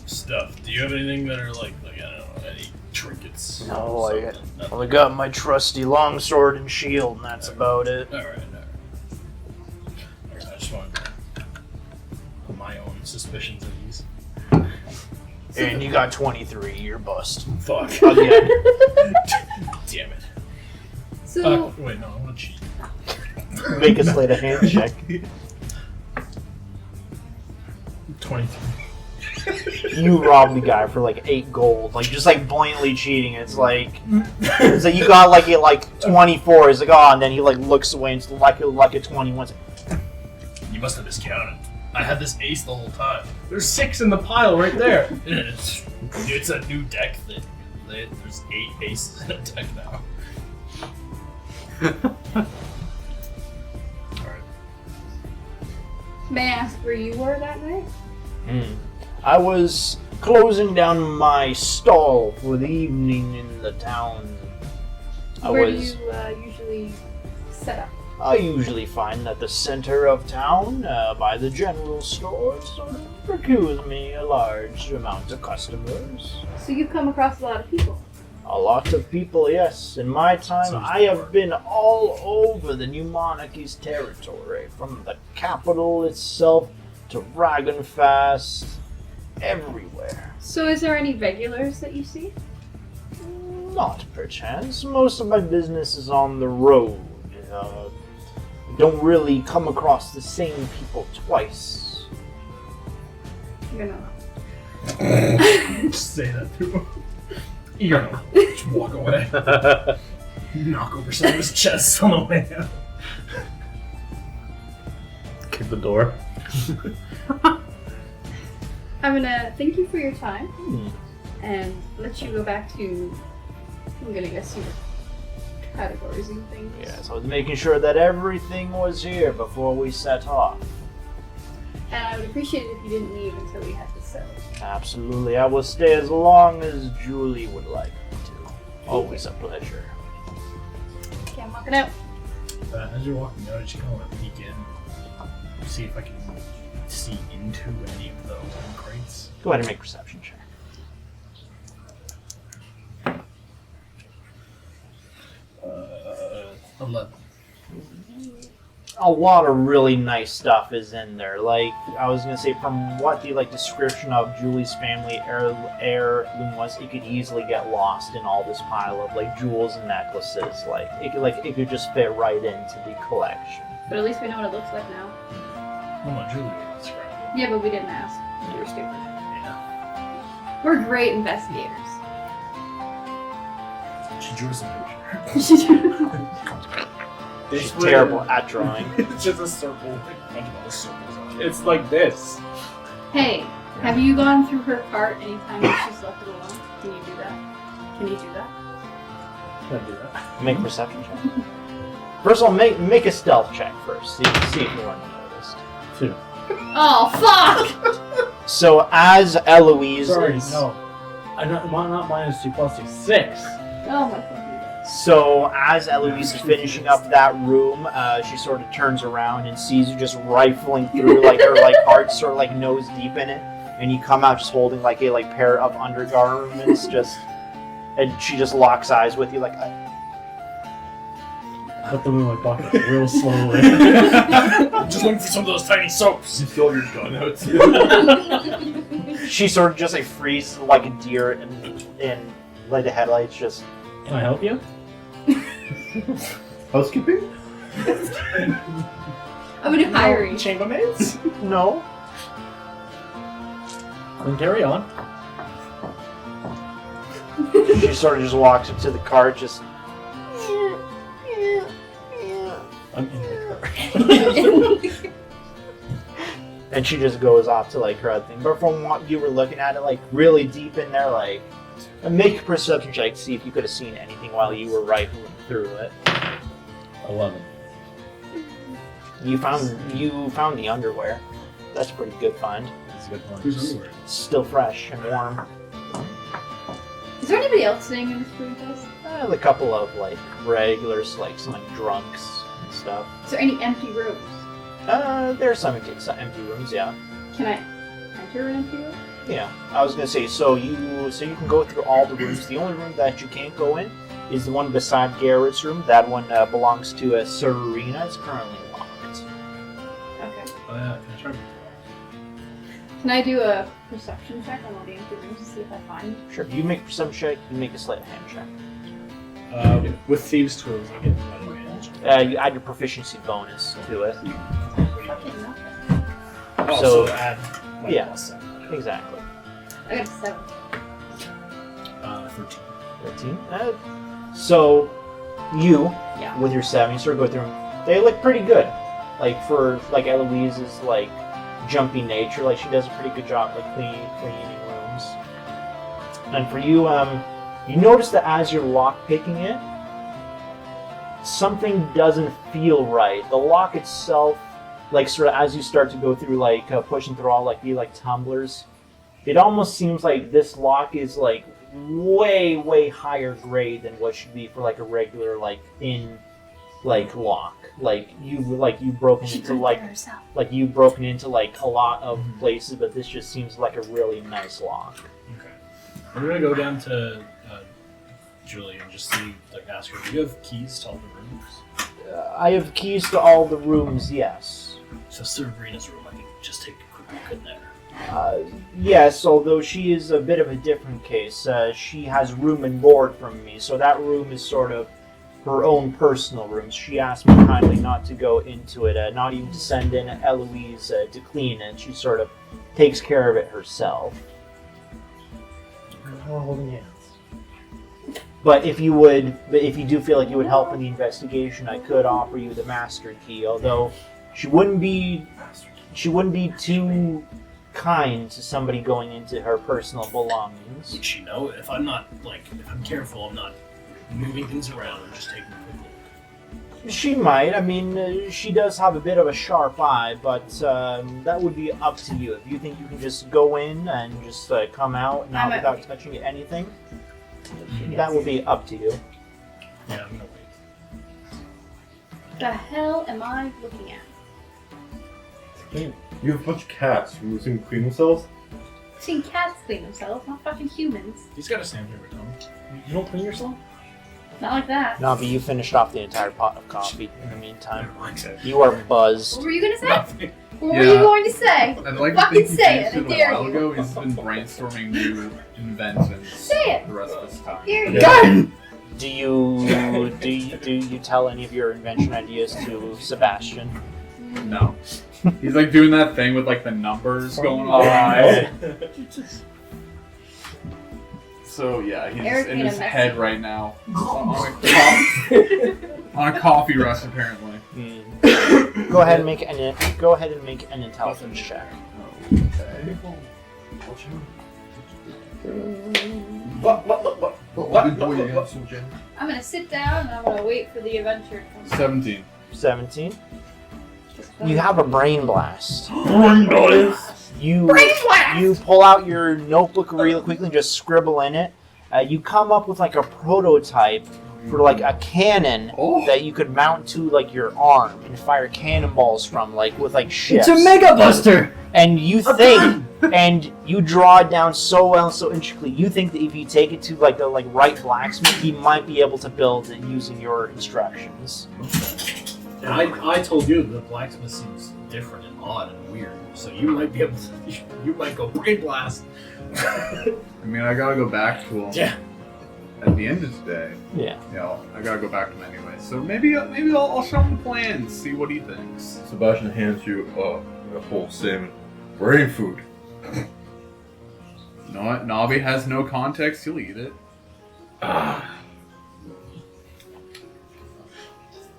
[SPEAKER 6] stuff. Do you have anything that are like I don't know, any trinkets?
[SPEAKER 3] No, I
[SPEAKER 6] Nothing.
[SPEAKER 3] only got my trusty longsword and shield, and that's about it.
[SPEAKER 6] Alright. I just wanted to put my own suspicions at ease.
[SPEAKER 3] And you got 23, you're bust.
[SPEAKER 6] Fuck.
[SPEAKER 3] Again.
[SPEAKER 6] Damn it.
[SPEAKER 5] So,
[SPEAKER 6] Wait, no, I want to cheat.
[SPEAKER 3] Make a sleight of hand check.
[SPEAKER 6] 23.
[SPEAKER 3] You robbed the guy for like 8 gold, like just like blatantly cheating. It's like you got like it like 24. He's like, oh, and then he like looks away and it's like a 21.
[SPEAKER 6] You must have miscounted. I had this ace the whole time.
[SPEAKER 2] There's 6 in the pile right there.
[SPEAKER 6] It's a new deck thing. There's 8 aces in a deck now. Alright.
[SPEAKER 5] may I ask where you were that night?
[SPEAKER 3] I was closing down my stall for the evening in the town.
[SPEAKER 5] Where do you usually set up?
[SPEAKER 3] I usually find that the center of town, by the general store, sort of procures me a large amount of customers.
[SPEAKER 5] So you've come across a lot of people.
[SPEAKER 3] A lot of people, yes. In my time, I have been all over the new monarchy's territory, from the capital itself to Ragenfast, everywhere.
[SPEAKER 5] So is there any regulars that you see?
[SPEAKER 3] Not perchance. Most of my business is on the road. Don't really come across the same people twice.
[SPEAKER 5] You're not.
[SPEAKER 6] Just say that to him. You're gonna just walk away. Knock over some of his chest on the way out.
[SPEAKER 1] Kick the door.
[SPEAKER 5] I'm gonna thank you for your time and let you go back to, I'm gonna guess your categories and things.
[SPEAKER 3] Yes, I was making sure that everything was here before we set off.
[SPEAKER 5] And I would appreciate it if you didn't leave until we had to settle.
[SPEAKER 3] Absolutely, I will stay as long as Julie would like me to. Always a pleasure.
[SPEAKER 5] Okay, I'm walking out.
[SPEAKER 6] As you're walking out, I just kind of want to peek in, see if I can see into any of those crates.
[SPEAKER 3] Go ahead and make a perception check.
[SPEAKER 6] 11.
[SPEAKER 3] A lot of really nice stuff is in there. Like, I was gonna say, from what the description of Julie's family heirloom was, it could easily get lost in all this pile of jewels and necklaces. It could just fit right into the collection.
[SPEAKER 5] But at least we know what it looks like now.
[SPEAKER 6] Well, no, Julie described it.
[SPEAKER 5] Yeah, but we didn't ask. You were stupid.
[SPEAKER 6] Yeah.
[SPEAKER 5] We're great investigators.
[SPEAKER 6] She drew us a picture.
[SPEAKER 3] She's terrible at drawing.
[SPEAKER 2] It's just a circle.
[SPEAKER 6] A bunch of other circles on it.
[SPEAKER 2] It's like this.
[SPEAKER 5] Hey, have you gone through her cart anytime that she's left it alone? Can you do that? Can you do that?
[SPEAKER 2] Can I do that?
[SPEAKER 3] Make a perception check. First of all, make a stealth check first. See if you want to notice.
[SPEAKER 2] 2.
[SPEAKER 5] Oh, fuck!
[SPEAKER 3] So as Eloise
[SPEAKER 2] Sorry,
[SPEAKER 3] is...
[SPEAKER 2] no. I'm not -2 + 2. 6.
[SPEAKER 5] Oh my fucking god.
[SPEAKER 3] So as Eloise is finishing up that room, she sort of turns around and sees you just rifling through her heart sort of nose deep in it, and you come out just holding a pair of undergarments and she just locks eyes with you
[SPEAKER 2] put them in my bucket real slowly.
[SPEAKER 6] I'm just looking for some of those tiny soaps.
[SPEAKER 1] You throw your gun out too.
[SPEAKER 3] She sort of just like freezes like a deer and light the headlights just.
[SPEAKER 2] Can I help you?
[SPEAKER 1] Housekeeping?
[SPEAKER 5] I'm gonna do hiring.
[SPEAKER 6] Chambermaids?
[SPEAKER 3] No.
[SPEAKER 2] Then carry on.
[SPEAKER 3] She sort of just walks up to the car, just.
[SPEAKER 2] I'm in the car.
[SPEAKER 3] And she just goes off to like her other thing. But from what you were looking at it, like really deep in there, like make a perception check to see if you could have seen anything while you were rifling through it.
[SPEAKER 2] 11.
[SPEAKER 3] You found the underwear. That's a pretty good find.
[SPEAKER 2] That's a good one.
[SPEAKER 6] Who's underwear?
[SPEAKER 3] Still fresh and warm.
[SPEAKER 5] Is there anybody else staying in this room with us?
[SPEAKER 3] A couple of like regulars, like some like drunks and stuff.
[SPEAKER 5] Is there any empty rooms?
[SPEAKER 3] There's some empty rooms, yeah.
[SPEAKER 5] Can I enter an empty room?
[SPEAKER 3] Yeah, I was gonna say, so you can go through all the rooms. The only room that you can't go in is the one beside Garrett's room. That one belongs to Serena. It's currently locked.
[SPEAKER 5] Okay.
[SPEAKER 6] Oh yeah, can I try to
[SPEAKER 5] Can I do a perception check on all the empty rooms to see if I find?
[SPEAKER 3] Sure. You make a perception check. You make a sleight of hand check.
[SPEAKER 6] with thieves' tools, I get advantage.
[SPEAKER 3] You add your proficiency bonus to it.
[SPEAKER 5] Fucking nothing.
[SPEAKER 6] Oh,
[SPEAKER 3] So,
[SPEAKER 6] so add like
[SPEAKER 3] yeah.
[SPEAKER 6] +7.
[SPEAKER 3] Exactly.
[SPEAKER 5] I got a 7.
[SPEAKER 6] 13.
[SPEAKER 3] 13. So you,
[SPEAKER 5] Yeah.
[SPEAKER 3] with your 7, you sort of go through them. They look pretty good. Like for like Eloise's like jumpy nature, like she does a pretty good job like cleaning rooms. And for you, you notice that as you're lock picking it, something doesn't feel right. The lock itself, like sort of as you start to go through like pushing through all like the tumblers, it almost seems like this lock is like way higher grade than what should be for like a regular like in like lock. Like you've broken into like you've broken into like a lot of places, but this just seems like a really nice lock.
[SPEAKER 6] Okay. We're gonna go down to Julie and just see, like, ask her, do you have keys to all the rooms?
[SPEAKER 3] I have keys to all the rooms, yes.
[SPEAKER 6] So Serena's room, I can just take a quick look in there.
[SPEAKER 3] Yes, although she is a bit of a different case. She has room and board from me, so that room is sort of her own personal room. She asked me kindly not to go into it, not even to send in Eloise to clean it. She sort of takes care of it herself.
[SPEAKER 2] We're all holding hands.
[SPEAKER 3] But if you do feel like you would help in the investigation, I could offer you the master key. Although she wouldn't be too kind to somebody going into her personal belongings.
[SPEAKER 6] Would she know if I'm not, like, if I'm careful, I'm not moving things around and just taking a quick look?
[SPEAKER 3] She might. I mean, she does have a bit of a sharp eye, but that would be up to you. If you think you can just go in and just come out now without touching anything, that would be up to you.
[SPEAKER 6] Yeah, I'm gonna wait.
[SPEAKER 5] The hell am I looking at?
[SPEAKER 1] You have a bunch of cats who can clean themselves?
[SPEAKER 5] I've seen cats clean themselves, not fucking humans.
[SPEAKER 6] He's got a sandpaper, Tom.
[SPEAKER 2] You don't clean yourself?
[SPEAKER 5] Not like that.
[SPEAKER 3] Navi, you finished off the entire pot of coffee in the meantime.
[SPEAKER 6] Never mind.
[SPEAKER 3] You are buzzed.
[SPEAKER 5] What were you gonna say?
[SPEAKER 6] Nothing.
[SPEAKER 5] What were you going to say?
[SPEAKER 8] I'd like
[SPEAKER 5] Fucking
[SPEAKER 8] to think
[SPEAKER 5] say
[SPEAKER 8] he
[SPEAKER 5] it, I
[SPEAKER 8] did a
[SPEAKER 5] dare
[SPEAKER 8] while
[SPEAKER 5] you.
[SPEAKER 8] ago. He's been brainstorming new inventions
[SPEAKER 5] Say it.
[SPEAKER 8] the rest of this time.
[SPEAKER 5] Here you
[SPEAKER 1] Yeah.
[SPEAKER 5] go.
[SPEAKER 3] Do you tell any of your invention ideas to Sebastian?
[SPEAKER 8] No. He's like doing that thing with like the numbers going on. So yeah, he's
[SPEAKER 5] Eric
[SPEAKER 8] in
[SPEAKER 5] made a
[SPEAKER 8] his
[SPEAKER 5] mess.
[SPEAKER 8] head right now. on a coffee rush apparently.
[SPEAKER 3] Go ahead and make an intelligence check.
[SPEAKER 8] Okay.
[SPEAKER 5] I'm gonna sit down and I'm gonna wait for the adventure to come.
[SPEAKER 8] 17.
[SPEAKER 3] 17. You have a brain blast.
[SPEAKER 1] Brain blast!
[SPEAKER 3] You
[SPEAKER 5] Brain blast!
[SPEAKER 3] you pull out your notebook real quickly and just scribble in it. You come up with like a prototype for like a cannon
[SPEAKER 8] Oh.
[SPEAKER 3] that you could mount to like your arm and fire cannonballs from, like with like ships.
[SPEAKER 9] It's a Mega Buster!
[SPEAKER 3] And you think, and you draw it down so well, so intricately. You think that if you take it to like the right blacksmith, he might be able to build it using your instructions.
[SPEAKER 2] And I told you the blacksmith seems different and odd and weird, so you might be able to. You might go brain blast.
[SPEAKER 8] I mean, I gotta go back to him.
[SPEAKER 2] Yeah.
[SPEAKER 8] At the end of the day.
[SPEAKER 3] Yeah.
[SPEAKER 8] You know, I gotta go back to him anyway. So maybe I'll show him the plans, see what he thinks.
[SPEAKER 1] Sebastian hands you a whole salmon. Brain food.
[SPEAKER 8] You know what? Navi has no context. He'll eat it.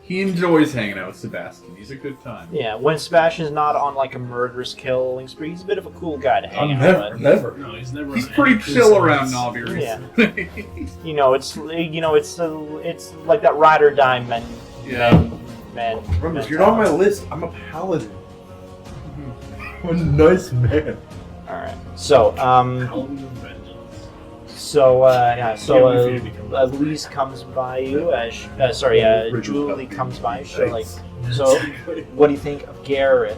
[SPEAKER 8] He enjoys hanging out with Sebastian. He's a good time.
[SPEAKER 3] Yeah, when Sebastian's not on like a murderous killing spree, he's a bit of a cool guy to hang out with.
[SPEAKER 1] Never.
[SPEAKER 2] No, he's never.
[SPEAKER 8] He's pretty chill around Navi recently.
[SPEAKER 3] You know, it's like that ride or die man.
[SPEAKER 1] Remember, if you're not on my list, I'm a paladin. I'm a nice man.
[SPEAKER 3] All right. So
[SPEAKER 2] Halloween of Vengeance.
[SPEAKER 3] Louise comes by you. Julie comes by. So what do you think of Garrett?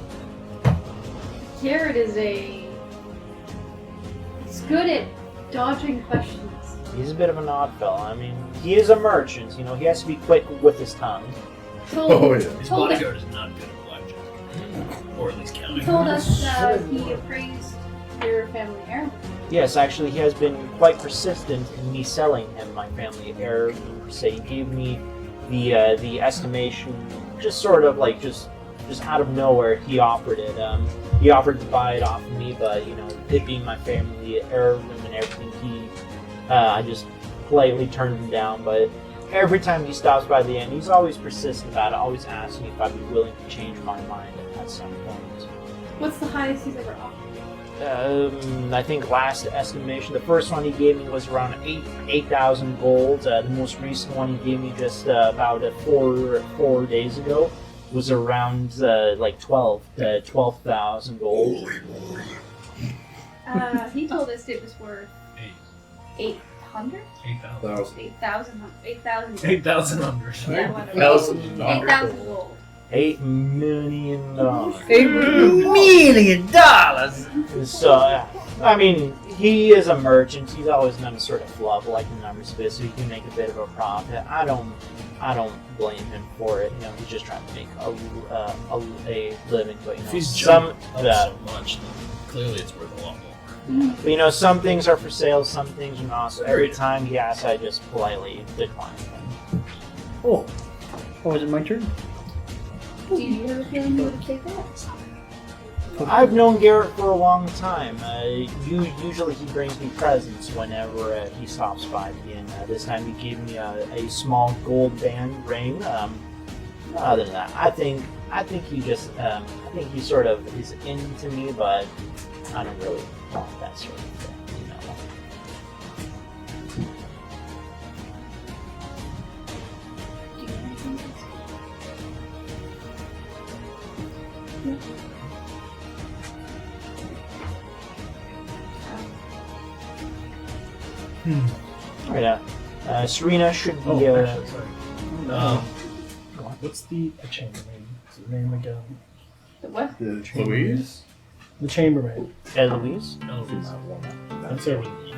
[SPEAKER 5] Garrett is he's good at dodging questions.
[SPEAKER 3] He's a bit of an odd fellow. I mean, he is a merchant. You know, he has to be quick with his tongue.
[SPEAKER 1] Oh yeah.
[SPEAKER 2] His
[SPEAKER 5] Told us,
[SPEAKER 2] bodyguard is not good at blackjack, or at least
[SPEAKER 5] he
[SPEAKER 2] counting.
[SPEAKER 5] told us that he appraised your family heirloom.
[SPEAKER 3] Yes, actually, he has been quite persistent in me selling him my family heirloom. Per se, he gave me the estimation, just sort of like just out of nowhere. He offered it. He offered to buy it off of me, but you know, it being my family heirloom and everything, I just politely turned him down. But every time he stops by the end, he's always persistent about it, always asking if I'd be willing to change my mind at some point.
[SPEAKER 5] What's the highest he's ever offered?
[SPEAKER 3] I think last estimation, the first one he gave me was around 8,000 gold. The most recent one he gave me just about 4 days ago was around 12,000 gold.
[SPEAKER 5] He told us it was worth 800?
[SPEAKER 2] 8,000.
[SPEAKER 5] 8,000.
[SPEAKER 2] 8,000 under.
[SPEAKER 5] Yeah, whatever. 8,000 gold.
[SPEAKER 3] $8 million.
[SPEAKER 9] $8 million!
[SPEAKER 3] So, I mean, he is a merchant. He's always going to sort of flub like the numbers bit, so he can make a bit of a profit. I don't blame him for it. You know, he's just trying to make a living. But you know,
[SPEAKER 2] If he's
[SPEAKER 3] so
[SPEAKER 2] much, then clearly it's worth a lot more.
[SPEAKER 3] But you know, some things are for sale, some things are not. So every time he asks, I just politely decline him.
[SPEAKER 9] Oh, is it my turn?
[SPEAKER 5] Do you have a feeling you would have taken it?
[SPEAKER 3] I've known Garrett for a long time. Usually he brings me presents whenever he stops by the inn. This time he gave me a small gold band ring. Other than that, I think he just I think he sort of is into me, but I don't really want that sort of thing, you know.
[SPEAKER 5] Do you have anything else?
[SPEAKER 3] Right, Serena should be.
[SPEAKER 2] Actually, sorry. What's the chambermaid? What's her name again?
[SPEAKER 5] The what?
[SPEAKER 8] Louise?
[SPEAKER 2] The chambermaid.
[SPEAKER 3] Eloise?
[SPEAKER 2] Eloise. I'm sorry with E.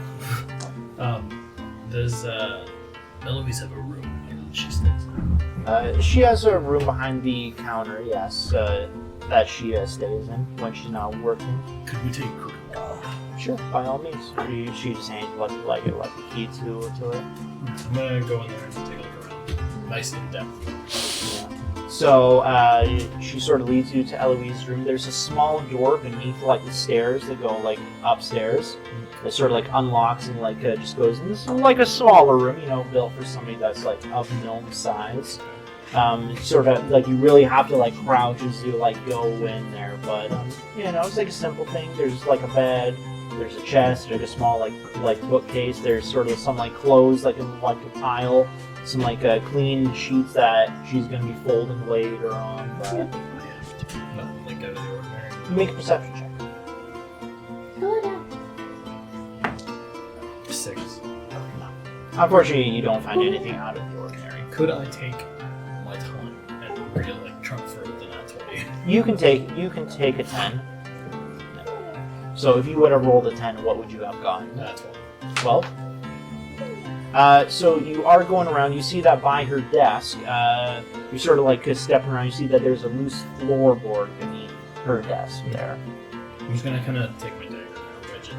[SPEAKER 2] Does Eloise have a room that she stays in?
[SPEAKER 3] She has a room behind the counter, yes, that she stays in when she's not working.
[SPEAKER 2] Could we take a quick
[SPEAKER 3] Sure, by all means. She just hands like a key to it.
[SPEAKER 2] I'm gonna go in there and take a look around. Nice in depth.
[SPEAKER 3] Yeah. So she sort of leads you to Eloise's room. There's a small door beneath like the stairs that go like upstairs. It sort of like unlocks and like just goes in. This is like a smaller room, you know, built for somebody that's like of gnome size. Sort of like you really have to like crouch as you like go in there, but you know, it's like a simple thing. There's like a bed, there's a chest, there's a small like bookcase. There's sort of some like clothes like in like a pile, some like clean sheets that she's gonna be folding later on. But
[SPEAKER 2] Nothing like out of the ordinary.
[SPEAKER 3] you make a perception check.
[SPEAKER 5] Fill it out.
[SPEAKER 2] 6.
[SPEAKER 3] Unfortunately, you don't find anything out of the ordinary.
[SPEAKER 6] Could I take my time and really like try to throw the nat 20?
[SPEAKER 3] You can take a 10. So if you would have rolled a 10, what would you have gotten?
[SPEAKER 6] Nat
[SPEAKER 3] 12. So you are going around. You see that by her desk. You sort of like stepping around. You see that there's a loose floorboard beneath her desk there.
[SPEAKER 6] I'm just gonna kind of take my dagger and wedge it.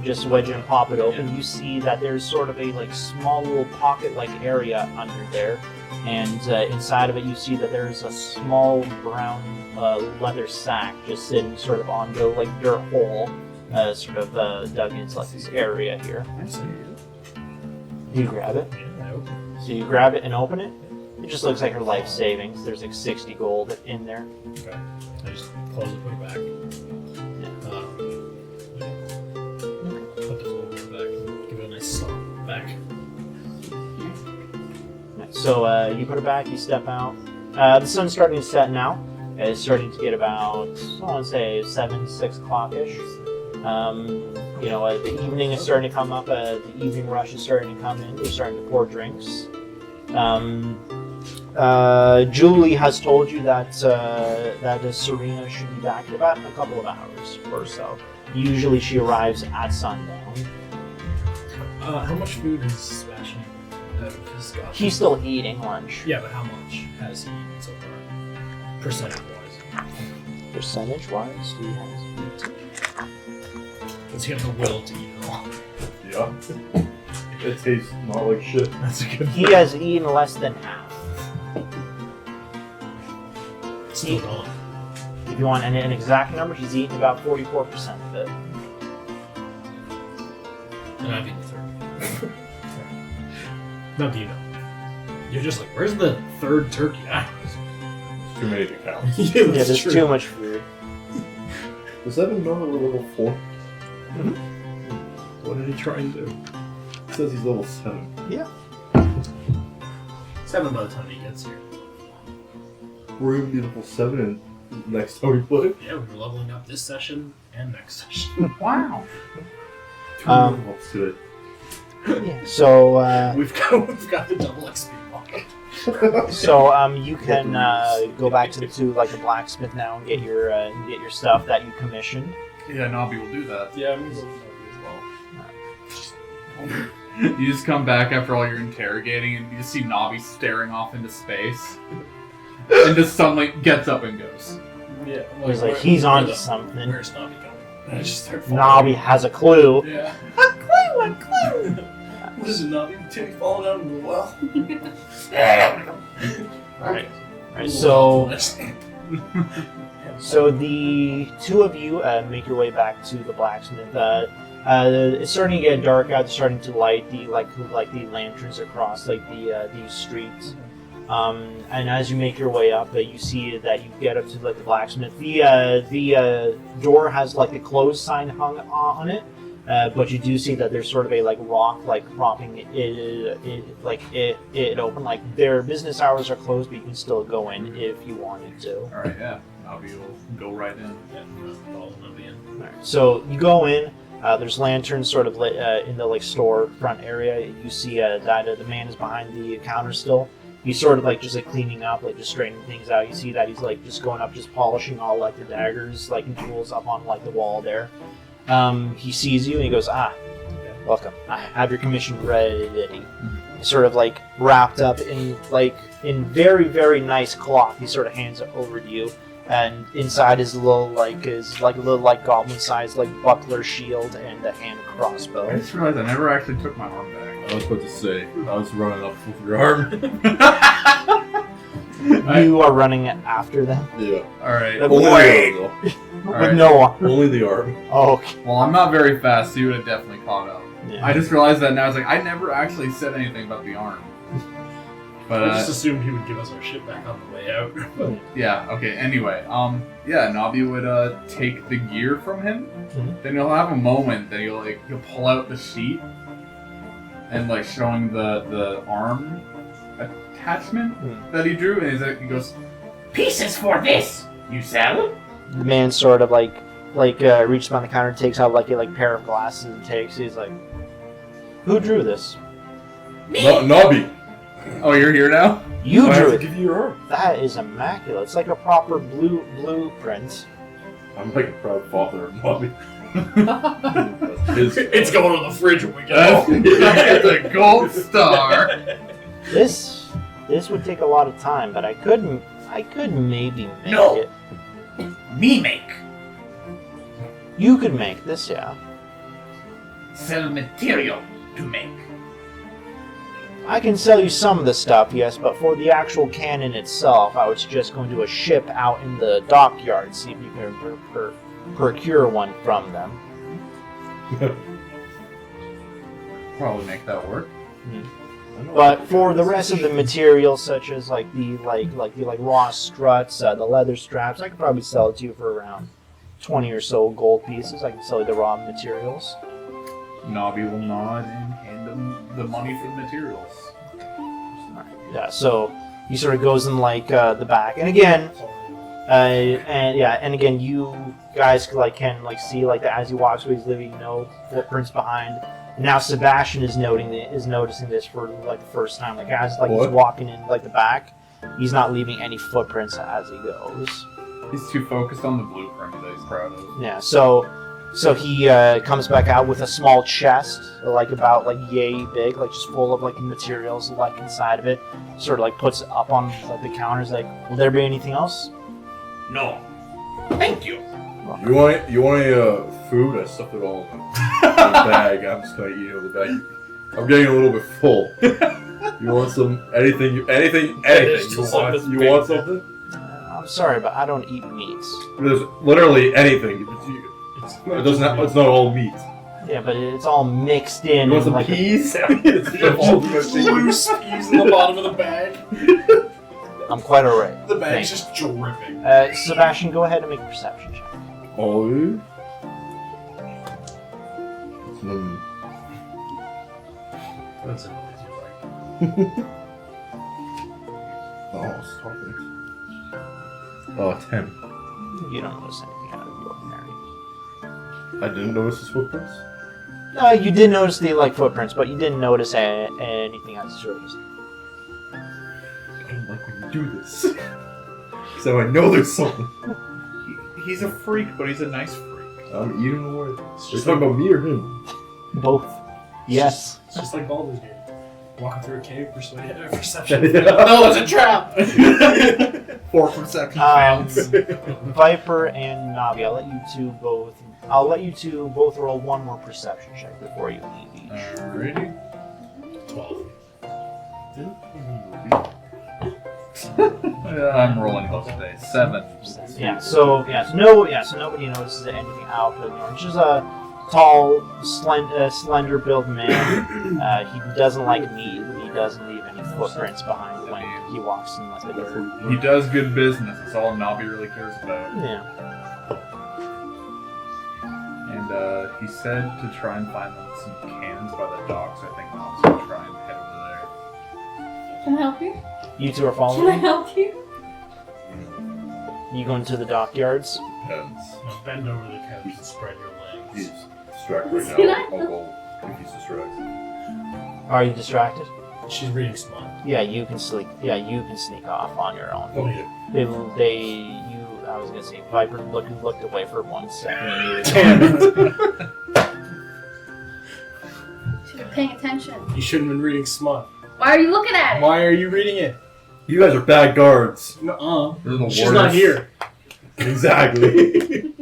[SPEAKER 3] Just wedge it and pop it open. You see that there's sort of a like small little pocket-like area under there, and inside of it you see that there's a small brown leather sack just sitting sort of on the like dirt hole, sort of dug into like this area here. You grab it.
[SPEAKER 6] Yeah, I open
[SPEAKER 3] So you grab it and open it. It just looks like her life savings. There's like 60 gold in there.
[SPEAKER 6] it. Okay. I just close it, put it back. Put the floorboard back. Give it a nice slap back.
[SPEAKER 3] So you put it back, you step out. The sun's starting to set now. It's starting to get about, I want to say, 6 o'clock-ish. The evening is starting to come up. The evening rush is starting to come in. They're starting to pour drinks. Julie has told you that Serena should be back in about a couple of hours or so. Usually she arrives at sundown.
[SPEAKER 6] How much food is Sebastian out of his gosh?
[SPEAKER 3] He's still eating lunch.
[SPEAKER 6] Yeah, but how much has he eaten so far? Percentage-wise.
[SPEAKER 3] Percentage-wise, he has eaten.
[SPEAKER 6] Does he have the will to eat it all?
[SPEAKER 1] Yeah. It tastes not like shit.
[SPEAKER 6] That's a good
[SPEAKER 3] He has eaten less than half.
[SPEAKER 6] Still gone.
[SPEAKER 3] If you want an exact number, he's eaten about 44% of it.
[SPEAKER 6] And I've eaten the third. Now do you know? You're just like, where's the third turkey?
[SPEAKER 1] It's too many to count.
[SPEAKER 6] Yeah,
[SPEAKER 3] There's too much food.
[SPEAKER 1] Does that mean number level 4?
[SPEAKER 6] What did he try and do?
[SPEAKER 1] It says he's level 7.
[SPEAKER 6] 7 by the time he gets here.
[SPEAKER 1] We're gonna be level 7 and next time we play.
[SPEAKER 6] Yeah, we're leveling up this session and next session.
[SPEAKER 3] Wow.
[SPEAKER 1] 2 levels to it.
[SPEAKER 3] Yeah. So,
[SPEAKER 6] We've got the double XP pocket.
[SPEAKER 3] you can go back to the blacksmith now and get your stuff that you commissioned.
[SPEAKER 8] Yeah, Nobby will do that.
[SPEAKER 6] Yeah, I'm going as well.
[SPEAKER 8] You just come back after all your interrogating and you just see Nobby staring off into space. And just suddenly gets up and goes.
[SPEAKER 6] Yeah, I'm
[SPEAKER 3] He's like,
[SPEAKER 6] where-
[SPEAKER 3] he's
[SPEAKER 6] where
[SPEAKER 3] onto
[SPEAKER 6] the-
[SPEAKER 3] something.
[SPEAKER 6] Where's Nobby going? And I just start following.
[SPEAKER 3] Nobby has a clue.
[SPEAKER 6] Yeah.
[SPEAKER 4] A clue! What is it, Nobby? Timmy falling down in the well?
[SPEAKER 3] Alright. So the two of you make your way back to the blacksmith. It's starting to get dark out. It's starting to light the the lanterns across these streets. And as you make your way up, you see that you get up to the blacksmith. The door has the closed sign hung on it, but you do see that there's sort of a rock propping it open. Their business hours are closed, but you can still go in if you wanted to.
[SPEAKER 8] Alright, yeah. Nobby will go right in.
[SPEAKER 6] Yeah, follow Nobby in.
[SPEAKER 3] Alright, so you go in. There's lanterns sort of lit in the store front area. You see that the man is behind the counter still. He's sort of just cleaning up, just straightening things out. You see that he's just going up, just polishing all the daggers and tools up on the wall there. He sees you and he goes, welcome. I have your commission ready. He's sort of wrapped up in very, very nice cloth. He sort of hands it over to you. And inside is a little goblin-sized buckler shield and a hand crossbow.
[SPEAKER 8] I just realized I never actually took my arm back.
[SPEAKER 1] I was about to say, I was running up with your arm.
[SPEAKER 3] You are running after them
[SPEAKER 1] Yeah.
[SPEAKER 8] Alright.
[SPEAKER 1] Only the arm,
[SPEAKER 3] with no arm.
[SPEAKER 1] though. Only the arm.
[SPEAKER 3] Oh, okay.
[SPEAKER 8] Well, I'm not very fast, so you would have definitely caught up.
[SPEAKER 3] Yeah.
[SPEAKER 8] I just realized that now. I was like, I never actually said anything about the arm. But
[SPEAKER 6] I just assumed he would give us our shit back on the way out. But
[SPEAKER 8] yeah, okay. Anyway, Nobby would take the gear from him.
[SPEAKER 3] Mhm.
[SPEAKER 8] Then he'll have a moment that he'll pull out the sheet and showing the arm attachment that he drew, and he goes,
[SPEAKER 4] Pieces for this! You sell?
[SPEAKER 3] The man sort of reaches behind the counter and takes out a pair of glasses and takes. He's like, "Who drew this?"
[SPEAKER 4] Me!
[SPEAKER 1] Nobby!
[SPEAKER 8] Oh, you're here now?
[SPEAKER 3] You
[SPEAKER 1] I
[SPEAKER 3] drew
[SPEAKER 1] have to
[SPEAKER 3] it.
[SPEAKER 1] give you your arm.
[SPEAKER 3] That is immaculate. It's like a proper blueprint.
[SPEAKER 1] I'm like a proud father of Bobby.
[SPEAKER 2] It's going on the fridge when we get
[SPEAKER 8] That's
[SPEAKER 2] home.
[SPEAKER 8] the gold star.
[SPEAKER 3] This would take a lot of time, but I could maybe make
[SPEAKER 8] No.
[SPEAKER 3] it.
[SPEAKER 8] Me make.
[SPEAKER 3] You could make this, yeah.
[SPEAKER 8] Sell material to make.
[SPEAKER 3] I can sell you some of the stuff, yes, but for the actual cannon itself, I would suggest going to a ship out in the dockyard, see if you can procure one from them.
[SPEAKER 8] Probably make that work.
[SPEAKER 3] But for the rest of the materials, such as like the raw struts, the leather straps, I could probably sell it to you for around 20 or so gold pieces. I can sell you the raw materials.
[SPEAKER 8] Nobby will nod and hand him the money for the materials.
[SPEAKER 3] Yeah, so he sort of goes in like the back, and again, and again, you guys can see like that as he walks away, he's leaving no footprints behind. And now Sebastian is noticing this for like the first time, like as like he's walking in like the back, he's not leaving any footprints as he goes.
[SPEAKER 8] He's too focused on the blueprint that he's proud of.
[SPEAKER 3] Yeah, so he comes back out with a small chest, like about like yay big, like just full of like materials like inside of it. Sort of like puts it up on like the counters. Like, will there be anything else?
[SPEAKER 8] No. Thank you.
[SPEAKER 1] You want any food? I stuffed it all in a bag. I'm just gonna eat it with a bag. I'm getting a little bit full. You want some anything? You want something?
[SPEAKER 3] I'm sorry, but I don't eat meats.
[SPEAKER 1] There's literally anything. It's not all meat.
[SPEAKER 3] Yeah, but it's all mixed in.
[SPEAKER 1] You want some
[SPEAKER 3] like
[SPEAKER 1] peas?
[SPEAKER 6] Loose peas in the bottom of the bag.
[SPEAKER 3] I'm quite alright.
[SPEAKER 6] The bag's just dripping.
[SPEAKER 3] Sebastian, go ahead and make a perception check.
[SPEAKER 1] Oh.
[SPEAKER 2] That's a noise you like.
[SPEAKER 1] Oh, stop it. Oh, 10.
[SPEAKER 3] You don't notice anything out of the ordinary.
[SPEAKER 1] I didn't notice his footprints.
[SPEAKER 3] No, you did notice the footprints, but you didn't notice anything on the surface.
[SPEAKER 1] I don't like when you do this. So I know there's something.
[SPEAKER 8] He's a freak, but he's a nice freak.
[SPEAKER 1] I'm eating away. You're talking about me or him?
[SPEAKER 3] Both. Yes.
[SPEAKER 6] It's just like Baldur's Gate. Walking through a cave, perception.
[SPEAKER 4] No, it's a trap!
[SPEAKER 8] 4 perception fails.
[SPEAKER 3] Viper and Navi, I'll let you two both roll one more perception check before you leave each.
[SPEAKER 8] Alrighty.
[SPEAKER 6] 12.
[SPEAKER 8] I'm rolling close today. 7.
[SPEAKER 3] So nobody notices anything out of the norm. Just a tall, slender built man. He doesn't like meat. He doesn't leave any footprints behind when he walks in like the dirt.
[SPEAKER 8] He does good business. That's all Nobby really cares about.
[SPEAKER 3] Yeah.
[SPEAKER 8] And he said to try and find some cans by the docks. I think Nobby's gonna try and head over
[SPEAKER 5] Can I help you?
[SPEAKER 3] You two are
[SPEAKER 5] Can I
[SPEAKER 3] following?
[SPEAKER 5] help you?
[SPEAKER 3] You go into the dockyards?
[SPEAKER 1] Depends.
[SPEAKER 2] Now bend over the couch and spread your legs.
[SPEAKER 1] He's distracted
[SPEAKER 5] Can
[SPEAKER 1] right
[SPEAKER 5] I-
[SPEAKER 1] now. I'll go if he's distracted.
[SPEAKER 3] Are you distracted?
[SPEAKER 2] She's reading smut.
[SPEAKER 3] Yeah, you can sneak. Yeah, you can sneak off on your own.
[SPEAKER 1] Okay.
[SPEAKER 3] I was gonna say, Viper looked away for 1 second. And you
[SPEAKER 5] Should have been paying attention.
[SPEAKER 6] You shouldn't have been reading smut.
[SPEAKER 5] Why are you looking at it?
[SPEAKER 6] Why are you reading it?
[SPEAKER 1] You guys are bad guards.
[SPEAKER 6] Nuh-uh.
[SPEAKER 1] You're the
[SPEAKER 6] She's not
[SPEAKER 1] worst.
[SPEAKER 6] here.
[SPEAKER 1] Exactly.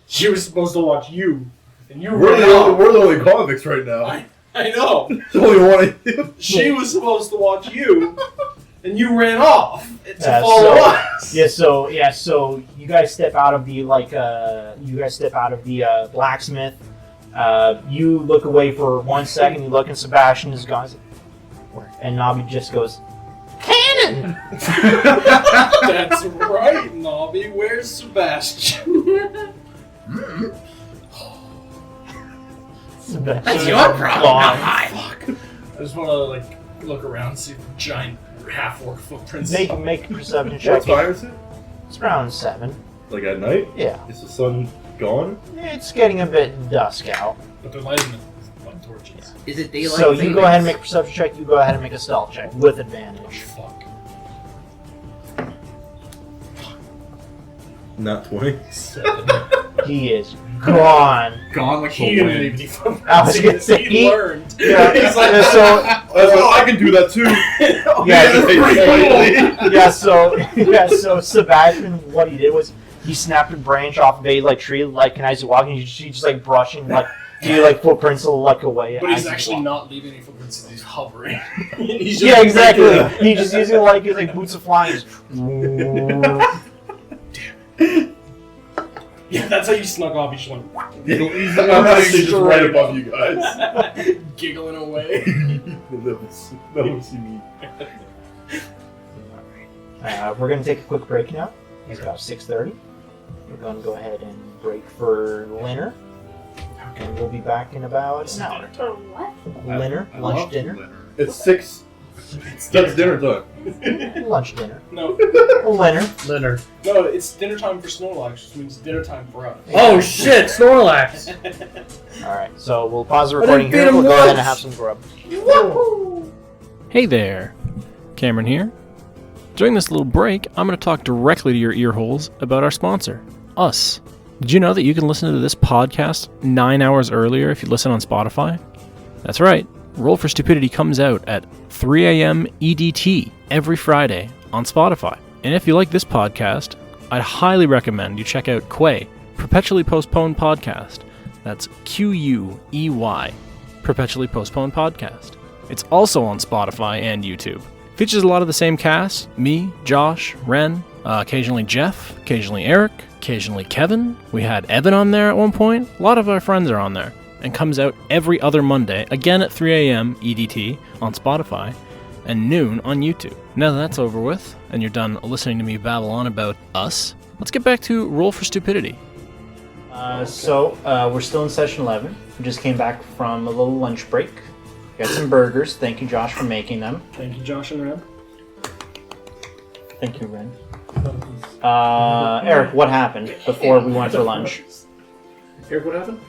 [SPEAKER 6] She was supposed to watch you. And you
[SPEAKER 1] we're,
[SPEAKER 6] ran
[SPEAKER 1] the
[SPEAKER 6] off.
[SPEAKER 1] only, we're the only convicts right now.
[SPEAKER 6] I know.
[SPEAKER 1] There's only one of you.
[SPEAKER 6] She was supposed to watch you. And you ran off to
[SPEAKER 3] Yeah,
[SPEAKER 6] follow
[SPEAKER 3] so-
[SPEAKER 6] us.
[SPEAKER 3] so you guys step out of the blacksmith. You look away for 1 second. You look, and Sebastian is gone. And Nabi just goes, "Cannon!"
[SPEAKER 6] That's right, Nobby. Where's Sebastian?
[SPEAKER 3] Sebastian
[SPEAKER 4] That's your problem,
[SPEAKER 3] gone.
[SPEAKER 4] not mine.
[SPEAKER 6] I just want to look around, see giant half-orc footprints.
[SPEAKER 3] Make a perception check.
[SPEAKER 1] What time is it?
[SPEAKER 3] It's around 7.
[SPEAKER 1] Like at night?
[SPEAKER 3] Yeah,
[SPEAKER 1] Is the sun gone?
[SPEAKER 3] it's getting a bit dusk out.
[SPEAKER 6] But they're lighting it. fucking torches.
[SPEAKER 9] Is it daylight?
[SPEAKER 3] So you go ahead and make a perception check. You go ahead and make a stealth check with advantage.
[SPEAKER 6] Fuck.
[SPEAKER 1] Not 20.
[SPEAKER 3] He is gone.
[SPEAKER 8] Gone like
[SPEAKER 6] He
[SPEAKER 8] the
[SPEAKER 6] didn't leave
[SPEAKER 8] wind.
[SPEAKER 6] any footprints.
[SPEAKER 3] I was gonna say,
[SPEAKER 6] he learned.
[SPEAKER 3] Yeah,
[SPEAKER 6] He's like,
[SPEAKER 1] I can do that too.
[SPEAKER 3] So Sebastian, what he did was he snapped a branch off of a like tree, like, and as he's walking, he's just like brushing like footprints like away.
[SPEAKER 6] but he's
[SPEAKER 3] as
[SPEAKER 6] actually
[SPEAKER 3] walking.
[SPEAKER 6] not leaving any footprints. He's hovering. He's just
[SPEAKER 3] Yeah, exactly. He's just using like his like boots of flying.
[SPEAKER 6] Yeah, that's how you snuck off. You just went
[SPEAKER 1] I'm actually just right above you guys.
[SPEAKER 6] giggling away.
[SPEAKER 1] They'll see me.
[SPEAKER 3] We're gonna take a quick break now. It's about 6:30. We're gonna go ahead and break for dinner, and we'll be back in about an hour.
[SPEAKER 5] For what?
[SPEAKER 3] Dinner,
[SPEAKER 8] I
[SPEAKER 3] lunch
[SPEAKER 8] love
[SPEAKER 3] dinner,
[SPEAKER 8] Leonard.
[SPEAKER 1] It's 6. That's dinner time.
[SPEAKER 3] lunch dinner,
[SPEAKER 6] No,
[SPEAKER 3] dinner.
[SPEAKER 9] Leonard.
[SPEAKER 6] no, it's dinner time for Snorlax, which means dinner time for us.
[SPEAKER 9] Oh shit, Snorlax!
[SPEAKER 3] All right, so we'll pause the
[SPEAKER 9] I
[SPEAKER 3] recording
[SPEAKER 9] didn't
[SPEAKER 3] here.
[SPEAKER 9] feed
[SPEAKER 3] We'll
[SPEAKER 9] him
[SPEAKER 3] go ahead and
[SPEAKER 9] lunch.
[SPEAKER 3] have some grub.
[SPEAKER 2] Hey there, Cameron here. During this little break, I'm going to talk directly to your ear holes about our sponsor, us. Did you know that you can listen to this podcast 9 hours earlier if you listen on Spotify? That's right. Roll for Stupidity comes out at 3 a.m. EDT every Friday on Spotify. And if you like this podcast, I'd highly recommend you check out Quay, Perpetually Postponed Podcast. That's QUEY, Perpetually Postponed Podcast. It's also on Spotify and YouTube. Features a lot of the same cast: me, Josh, Ren, occasionally Jeff, occasionally Eric, occasionally Kevin. We had Evan on there at one point. A lot of our friends are on there. And comes out every other Monday, again at 3 a.m. EDT on Spotify, and noon on YouTube. Now that that's over with, and you're done listening to me babble on about us, let's get back to Roll for Stupidity.
[SPEAKER 3] So we're still in session 11. We just came back from a little lunch break. Got some burgers. Thank you, Josh, for making them.
[SPEAKER 6] Thank you, Josh and Ren.
[SPEAKER 3] Thank you, Ren. Eric, what happened before we went for lunch?
[SPEAKER 6] Eric, what happened?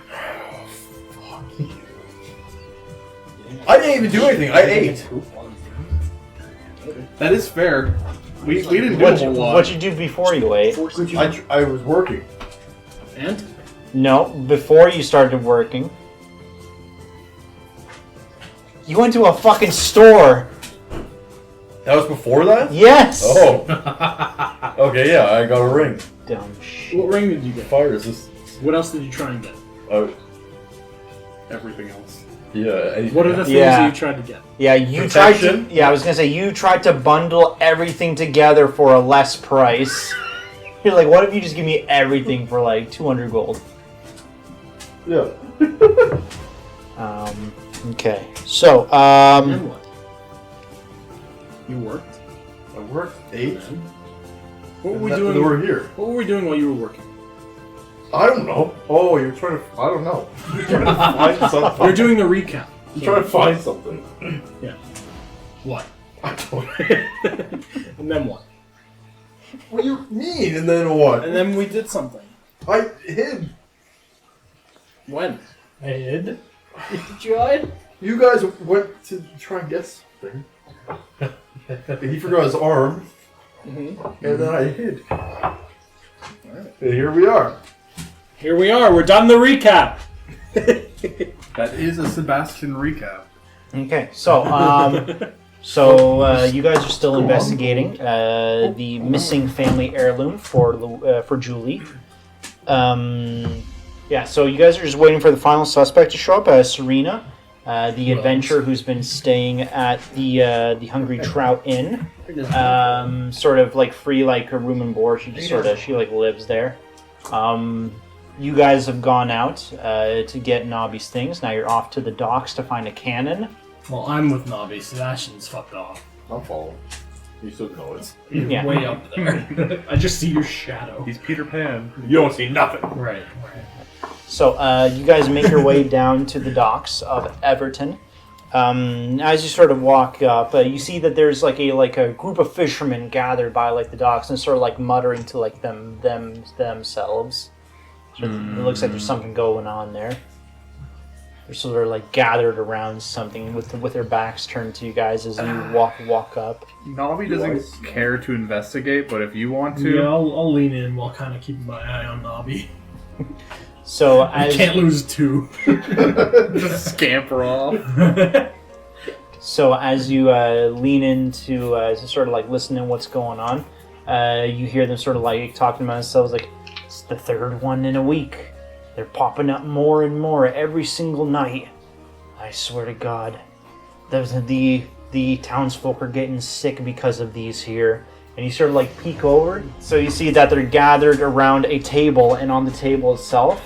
[SPEAKER 1] I didn't even do anything. I ate.
[SPEAKER 8] That is fair. We didn't do a whole lot.
[SPEAKER 3] What'd you do before you ate?
[SPEAKER 1] I was working.
[SPEAKER 6] And?
[SPEAKER 3] No, before you started working. You went to a fucking store.
[SPEAKER 1] That was before that?
[SPEAKER 3] Yes.
[SPEAKER 1] Oh. Okay, yeah, I got a ring.
[SPEAKER 3] Dumb shit.
[SPEAKER 6] What ring did you get?
[SPEAKER 1] Fire resist.
[SPEAKER 6] What else did you try and get?
[SPEAKER 8] Everything else.
[SPEAKER 1] Yeah.
[SPEAKER 6] What are the things
[SPEAKER 3] Yeah.
[SPEAKER 6] that you tried to get?
[SPEAKER 3] Yeah, you tried to.
[SPEAKER 1] Protection?
[SPEAKER 3] Yeah, I was gonna say you tried to bundle everything together for a less price. You're like, what if you just give me everything for like 200 gold?
[SPEAKER 1] Yeah.
[SPEAKER 3] Okay. So,
[SPEAKER 6] And what? You worked?
[SPEAKER 1] I worked 8.
[SPEAKER 6] What were
[SPEAKER 1] And
[SPEAKER 6] we
[SPEAKER 1] that-
[SPEAKER 6] doing?
[SPEAKER 1] They were here.
[SPEAKER 6] What were we doing while you were working?
[SPEAKER 1] I don't know. Oh, you're trying to. I don't know. You're trying to find something.
[SPEAKER 6] You're doing the recap.
[SPEAKER 1] You're trying to find something.
[SPEAKER 6] What?
[SPEAKER 1] I don't.
[SPEAKER 6] And then what?
[SPEAKER 1] What do you mean? And then what?
[SPEAKER 6] And then we did something.
[SPEAKER 1] I hid.
[SPEAKER 6] When?
[SPEAKER 9] Ed?
[SPEAKER 5] Did you hide?
[SPEAKER 1] You guys went to try and get something. He forgot his arm,
[SPEAKER 6] Mm-hmm.
[SPEAKER 1] and then I hid. And here we are.
[SPEAKER 6] Here we are. We're done the recap.
[SPEAKER 8] That is a Sebastian recap.
[SPEAKER 3] okay. So, you guys are still investigating the missing family heirloom for Julie. Yeah. So you guys are just waiting for the final suspect to show up. Serena, the adventurer who's been staying at the Hungry Trout Inn. Sort of like free, like a room and board. She just she lives there. You guys have gone out to get Nobby's things. Now you're off to the docks to find a cannon.
[SPEAKER 6] Well, I'm with Navi. Sebastian's fucked off.
[SPEAKER 1] I'm following. You still know it.
[SPEAKER 6] He's
[SPEAKER 3] Yeah.
[SPEAKER 6] way up there. I just see your shadow.
[SPEAKER 8] He's Peter Pan.
[SPEAKER 1] You don't see nothing.
[SPEAKER 6] Right.
[SPEAKER 3] So you guys make your way down to the docks of Everton. As you sort of walk up, you see that there's like a group of fishermen gathered by like the docks and sort of like muttering to like themselves. So it looks like there's something going on there. They're sort of like gathered around something with their backs turned to you guys as you walk up.
[SPEAKER 8] Nobby doesn't care to investigate, but if you want to,
[SPEAKER 6] Yeah, I'll lean in while kind of keeping my eye on Nobby.
[SPEAKER 3] So
[SPEAKER 6] I can't lose 2.
[SPEAKER 8] just scamper off.
[SPEAKER 3] So as you lean into sort of like listening to what's going on, you hear them sort of like talking about themselves like, it's the 3rd one in a week. They're popping up more and more every single night. I swear to God. The townsfolk are getting sick because of these here. And you sort of like peek over. So you see that they're gathered around a table, and on the table itself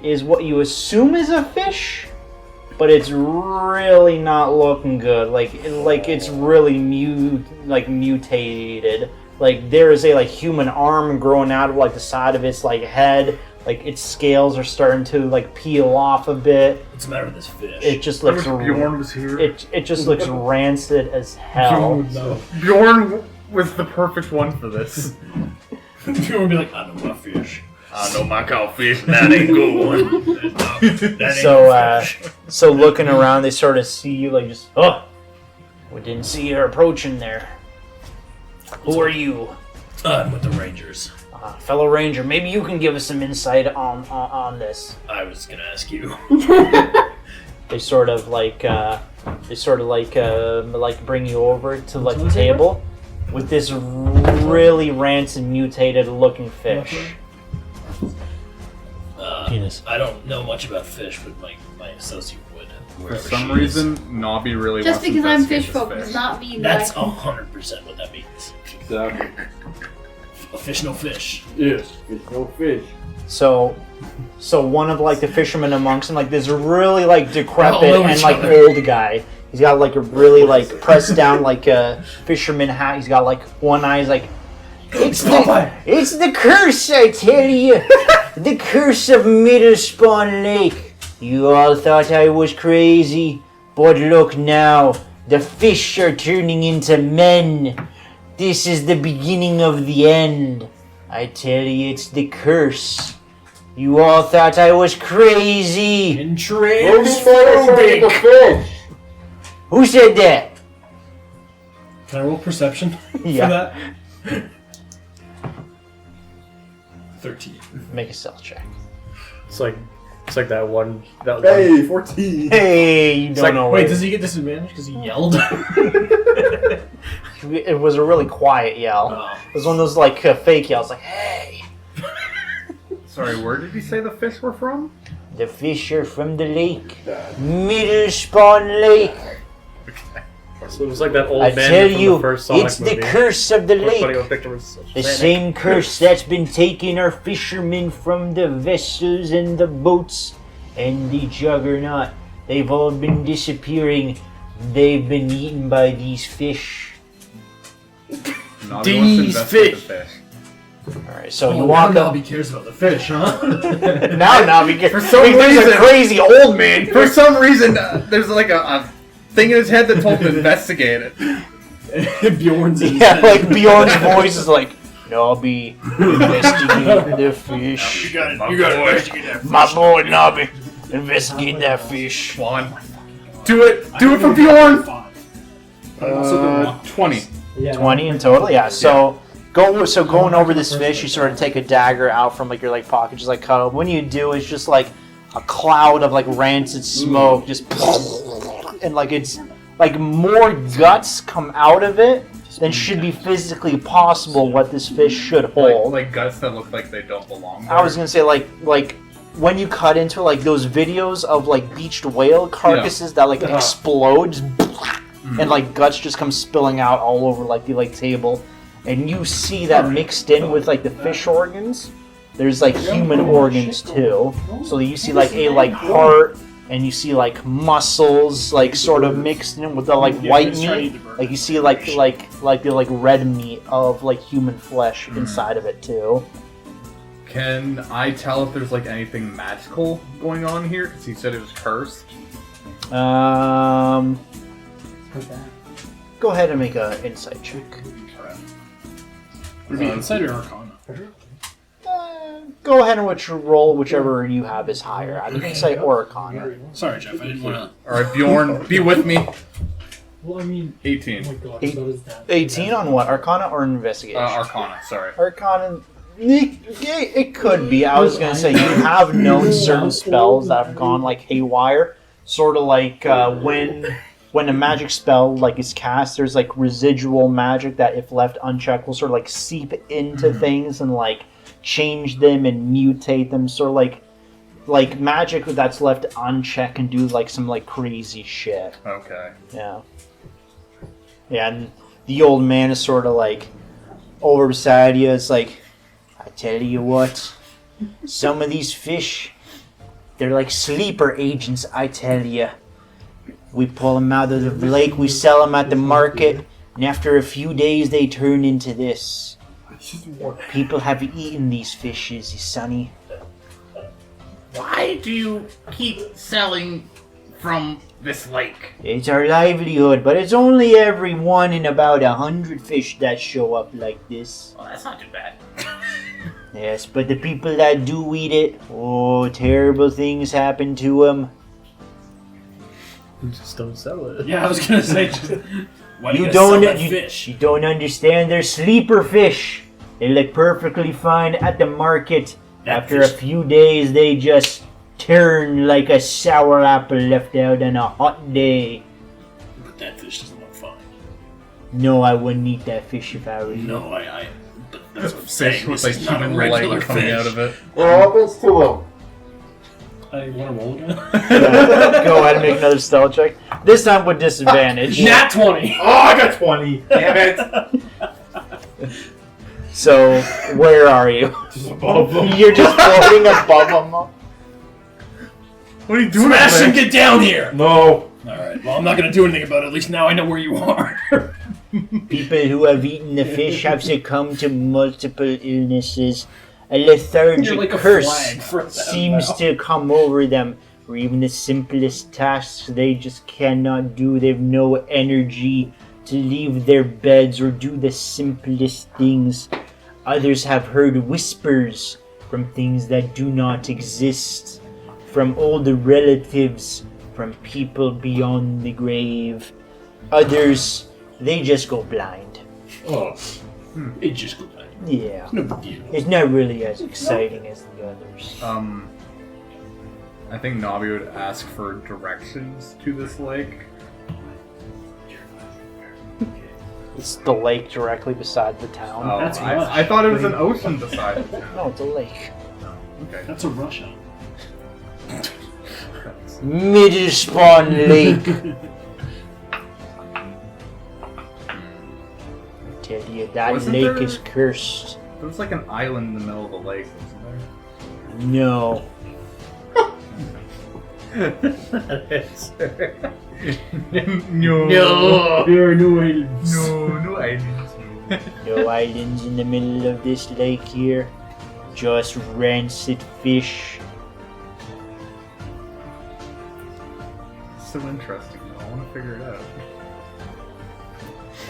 [SPEAKER 3] is what you assume is a fish. But it's really not looking good. Like it's really mutated. Like there is a like human arm growing out of like the side of its like head. Like its scales are starting to like peel off a bit.
[SPEAKER 6] What's the matter with this fish?
[SPEAKER 3] It just looks.
[SPEAKER 8] Bjorn was here.
[SPEAKER 3] It just looks rancid as hell.
[SPEAKER 6] No.
[SPEAKER 8] Bjorn was the perfect one for this.
[SPEAKER 6] Bjorn would be like, I know my fish.
[SPEAKER 8] I know my cowfish, and that ain't good one.
[SPEAKER 3] So looking around, they sort of see you like just. Oh, we didn't see her approaching there. Who are you?
[SPEAKER 6] I'm with the Rangers.
[SPEAKER 3] Fellow Ranger, maybe you can give us some insight on this.
[SPEAKER 6] I was gonna ask you.
[SPEAKER 3] They sort of like bring you over to like the table with this really rancid, mutated looking fish.
[SPEAKER 7] Penis.
[SPEAKER 6] I don't know much about fish, but my associate would.
[SPEAKER 8] For some reason, Nobby really
[SPEAKER 5] Just
[SPEAKER 8] wants to
[SPEAKER 5] because I'm
[SPEAKER 8] investigate
[SPEAKER 5] fish
[SPEAKER 8] this
[SPEAKER 5] folk does not mean
[SPEAKER 6] That's
[SPEAKER 5] that I
[SPEAKER 6] 100% what that means.
[SPEAKER 1] Exactly.
[SPEAKER 6] A fish, no fish.
[SPEAKER 1] Yes, fish, no fish.
[SPEAKER 3] So one of like the fishermen amongst them, like this really like decrepit
[SPEAKER 6] They all know
[SPEAKER 3] and
[SPEAKER 6] each
[SPEAKER 3] like
[SPEAKER 6] other.
[SPEAKER 3] old guy. He's got like a really like pressed down like a fisherman hat. He's got like one eye. He's like, it's the curse, I tell you, the curse of Middlespawn Lake. You all thought I was crazy, but look now, the fish are turning into men. This is the beginning of the end. I tell you, it's the curse. You all thought I was crazy.
[SPEAKER 6] And transphobic.
[SPEAKER 3] Who said that?
[SPEAKER 6] Can I roll perception
[SPEAKER 3] Yeah.
[SPEAKER 6] for that? 13.
[SPEAKER 3] Make a stealth check.
[SPEAKER 9] It's like that one.
[SPEAKER 1] Hey, 14.
[SPEAKER 3] Hey, you don't know.
[SPEAKER 6] Wait,
[SPEAKER 3] what-
[SPEAKER 6] does he get disadvantage because he yelled?
[SPEAKER 3] It was a really quiet yell.
[SPEAKER 6] Oh.
[SPEAKER 3] It was one of those like fake yells, like "Hey."
[SPEAKER 8] Sorry, where did he say the fish were from?
[SPEAKER 3] The fish are from the lake, Middlespawn Lake.
[SPEAKER 9] So it was like that old
[SPEAKER 3] I
[SPEAKER 9] man
[SPEAKER 3] tell
[SPEAKER 9] from
[SPEAKER 3] you,
[SPEAKER 9] the first Sonic
[SPEAKER 3] it's
[SPEAKER 9] movie.
[SPEAKER 3] the curse of the
[SPEAKER 9] Everybody
[SPEAKER 3] lake.
[SPEAKER 9] was picture was
[SPEAKER 3] The
[SPEAKER 9] Sonic.
[SPEAKER 3] same curse that's been taking our fishermen from the vessels and the boats and the juggernaut. They've all been disappearing. They've been eaten by these fish.
[SPEAKER 8] Nobby wants to investigate the fish.
[SPEAKER 3] Alright, so you walk up.
[SPEAKER 6] Nobby cares about the fish, huh?
[SPEAKER 3] Now, because
[SPEAKER 8] For some
[SPEAKER 3] there's
[SPEAKER 8] reason-
[SPEAKER 3] a crazy old man.
[SPEAKER 8] For some reason, there's like a thing in his head that told him to investigate it.
[SPEAKER 6] Bjorn's in
[SPEAKER 3] Yeah, like Bjorn's voice is like, Nobby, investigate the fish.
[SPEAKER 6] You got to investigate that fish.
[SPEAKER 3] My boy Nobby, investigate that fish.
[SPEAKER 8] Come on. Do it for Bjorn! 20.
[SPEAKER 3] 20 in total, yeah. So going over this fish, you sort of take a dagger out from like your like pocket, just like cut up. When you do, it's just like a cloud of like rancid smoke, just and like it's like more guts come out of it than should be physically possible. What this fish should hold.
[SPEAKER 8] Like guts that look like they don't belong there.
[SPEAKER 3] I was gonna say like when you cut into like those videos of like beached whale carcasses that like explode and like guts just come spilling out all over like the like table, and you see that mixed in with like the fish organs. There's like human organs too, so you see like a like heart, and you see like muscles like sort of mixed in with the like white meat. Like you see like the like red meat of like human flesh inside of it too.
[SPEAKER 8] Can I tell if there's like anything magical going on here? Because he said it was cursed.
[SPEAKER 3] Go ahead and make an insight check.
[SPEAKER 6] Would it be insight or arcana?
[SPEAKER 3] Go ahead and roll whichever you have is higher. Either insight or arcana.
[SPEAKER 6] Sorry, Jeff. I didn't want to.
[SPEAKER 8] All right, Bjorn, be with me.
[SPEAKER 9] Well, I mean,
[SPEAKER 8] 18.
[SPEAKER 9] oh my god,
[SPEAKER 3] Eight-
[SPEAKER 9] so is that.
[SPEAKER 3] 18 on what? Arcana or investigation?
[SPEAKER 8] Arcana, sorry.
[SPEAKER 3] Arcana. It could be. I was gonna say you have known certain spells that have gone like haywire, sort of like when a magic spell like is cast, there's like residual magic that if left unchecked will sort of like seep into things and like change them and mutate them. Sort of like magic that's left unchecked can do like some like crazy shit.
[SPEAKER 8] Okay.
[SPEAKER 3] Yeah. Yeah, and the old man is sort of like over beside you. It's like, I tell you what, some of these fish, they're like sleeper agents, I tell you. We pull them out of the lake, we sell them at the market, and after a few days they turn into this. People have eaten these fishes, Sonny.
[SPEAKER 8] Why do you keep selling from this lake?
[SPEAKER 3] It's our livelihood, but it's only every 1 in about 100 fish that show up like this.
[SPEAKER 8] Well, that's not too bad.
[SPEAKER 3] Yes, but the people that do eat it, oh, terrible things happen to them.
[SPEAKER 9] Just don't sell it.
[SPEAKER 6] Yeah, I was gonna say. Just, why do
[SPEAKER 3] You
[SPEAKER 6] you
[SPEAKER 3] don't,
[SPEAKER 6] sell that
[SPEAKER 3] you,
[SPEAKER 6] fish?
[SPEAKER 3] you don't understand. They're sleeper fish. They look perfectly fine at the market.
[SPEAKER 6] That
[SPEAKER 3] After a
[SPEAKER 6] fish-
[SPEAKER 3] few days, they just turn like a sour apple left out on a hot day.
[SPEAKER 6] But that fish doesn't look fine.
[SPEAKER 3] No, I wouldn't eat that fish if I were you.
[SPEAKER 6] No, I. But that's what I'm
[SPEAKER 8] Fish
[SPEAKER 6] saying.
[SPEAKER 8] with
[SPEAKER 6] This
[SPEAKER 8] like
[SPEAKER 6] is not a
[SPEAKER 8] human
[SPEAKER 6] regular
[SPEAKER 8] light coming
[SPEAKER 6] fish.
[SPEAKER 8] out of it.
[SPEAKER 1] What happens to them?
[SPEAKER 6] I want to roll again.
[SPEAKER 3] Go ahead and make another stealth check. This time with disadvantage.
[SPEAKER 6] Nat 20.
[SPEAKER 1] Oh, I got 20. Damn it.
[SPEAKER 3] So, where are you?
[SPEAKER 1] Just above them.
[SPEAKER 3] You're just floating above them.
[SPEAKER 8] What are you doing?
[SPEAKER 6] Smash and get down here.
[SPEAKER 1] No.
[SPEAKER 6] Alright, well, I'm not going to do anything about it. At least now I know where you are.
[SPEAKER 3] People who have eaten the fish have succumbed to multiple illnesses. A lethargic
[SPEAKER 6] You're like a
[SPEAKER 3] curse
[SPEAKER 6] flag for them
[SPEAKER 3] seems
[SPEAKER 6] now.
[SPEAKER 3] to come over them. For even the simplest tasks they just cannot do. They have no energy to leave their beds or do the simplest things. Others have heard whispers from things that do not exist, from older relatives, from people beyond the grave. Others, they just go blind.
[SPEAKER 1] Oh.
[SPEAKER 6] It just goes back.
[SPEAKER 3] Yeah,
[SPEAKER 6] No big deal.
[SPEAKER 3] it's not really as exciting as the others.
[SPEAKER 8] I think Nabi would ask for directions to this lake.
[SPEAKER 3] It's the lake directly beside the town.
[SPEAKER 8] Oh,
[SPEAKER 6] That's rush.
[SPEAKER 8] I thought it was an ocean beside it.
[SPEAKER 3] No, it's a lake.
[SPEAKER 8] Okay.
[SPEAKER 6] That's a Russia.
[SPEAKER 3] Middle Spawn Lake. Tell you, that
[SPEAKER 8] Wasn't
[SPEAKER 3] lake
[SPEAKER 8] there-
[SPEAKER 3] is cursed.
[SPEAKER 8] There was like an island in the middle of the lake, wasn't there?
[SPEAKER 3] No.
[SPEAKER 8] No.
[SPEAKER 6] There are no islands.
[SPEAKER 8] No islands.
[SPEAKER 3] No islands in the middle of this lake here. Just rancid fish.
[SPEAKER 8] So interesting. I want to figure it out.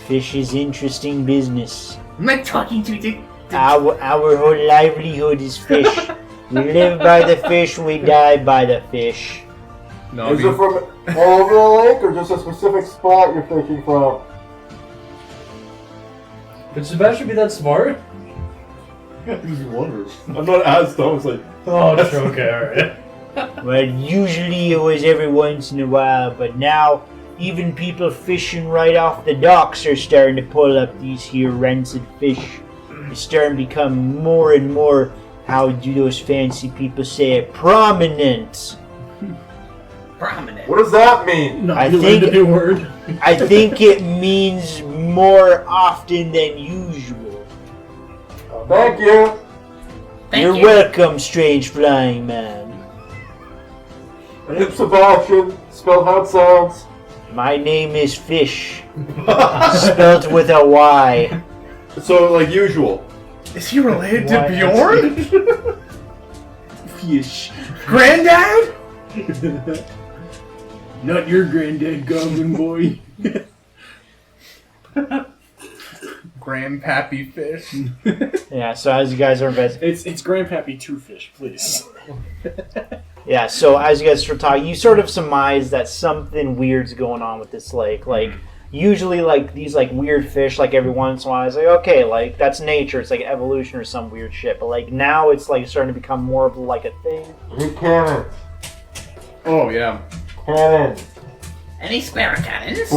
[SPEAKER 3] Fish is interesting business.
[SPEAKER 8] I'm not talking to you.
[SPEAKER 3] Our whole livelihood is fish. We live by the fish, we die by the fish.
[SPEAKER 8] No,
[SPEAKER 1] Is it from all over the lake or just a specific spot you're fishing from?
[SPEAKER 9] Could Sebastian be that smart?
[SPEAKER 1] He wonders. I'm not as dumb. It's like,
[SPEAKER 9] Oh, that's okay, alright.
[SPEAKER 3] Well, usually it was every once in a while, but now even people fishing right off the docks are starting to pull up these here rancid fish. It's starting to become more and more, how do those fancy people say it, prominent.
[SPEAKER 8] prominent.
[SPEAKER 1] what does that mean?
[SPEAKER 6] No,
[SPEAKER 3] I
[SPEAKER 6] you
[SPEAKER 3] think-
[SPEAKER 6] learned a new word.
[SPEAKER 3] I think it means more often than usual.
[SPEAKER 1] Thank you.
[SPEAKER 3] You're welcome, strange flying man.
[SPEAKER 1] My name's Sebastian. Spelled how it sounds.
[SPEAKER 3] My name is Fish, spelt with a Y.
[SPEAKER 1] So, like usual.
[SPEAKER 8] Is he related
[SPEAKER 3] Why-
[SPEAKER 8] to Bjorn?
[SPEAKER 6] Fish.
[SPEAKER 8] Granddad?
[SPEAKER 6] Not your granddad, Goblin Boy.
[SPEAKER 8] grandpappy fish.
[SPEAKER 3] Yeah, so as you guys are investigating...
[SPEAKER 6] It's Grandpappy Two Fish, please.
[SPEAKER 3] Yeah, so as you guys start talking, you sort of surmise that something weird's going on with this lake. Like, usually, like, these, like, weird fish, like, every once in a while, it's like, okay, like, that's nature. It's, like, evolution or some weird shit. But, like, now it's, like, starting to become more of, like, a thing.
[SPEAKER 8] Oh, yeah.
[SPEAKER 10] Any spare cannons?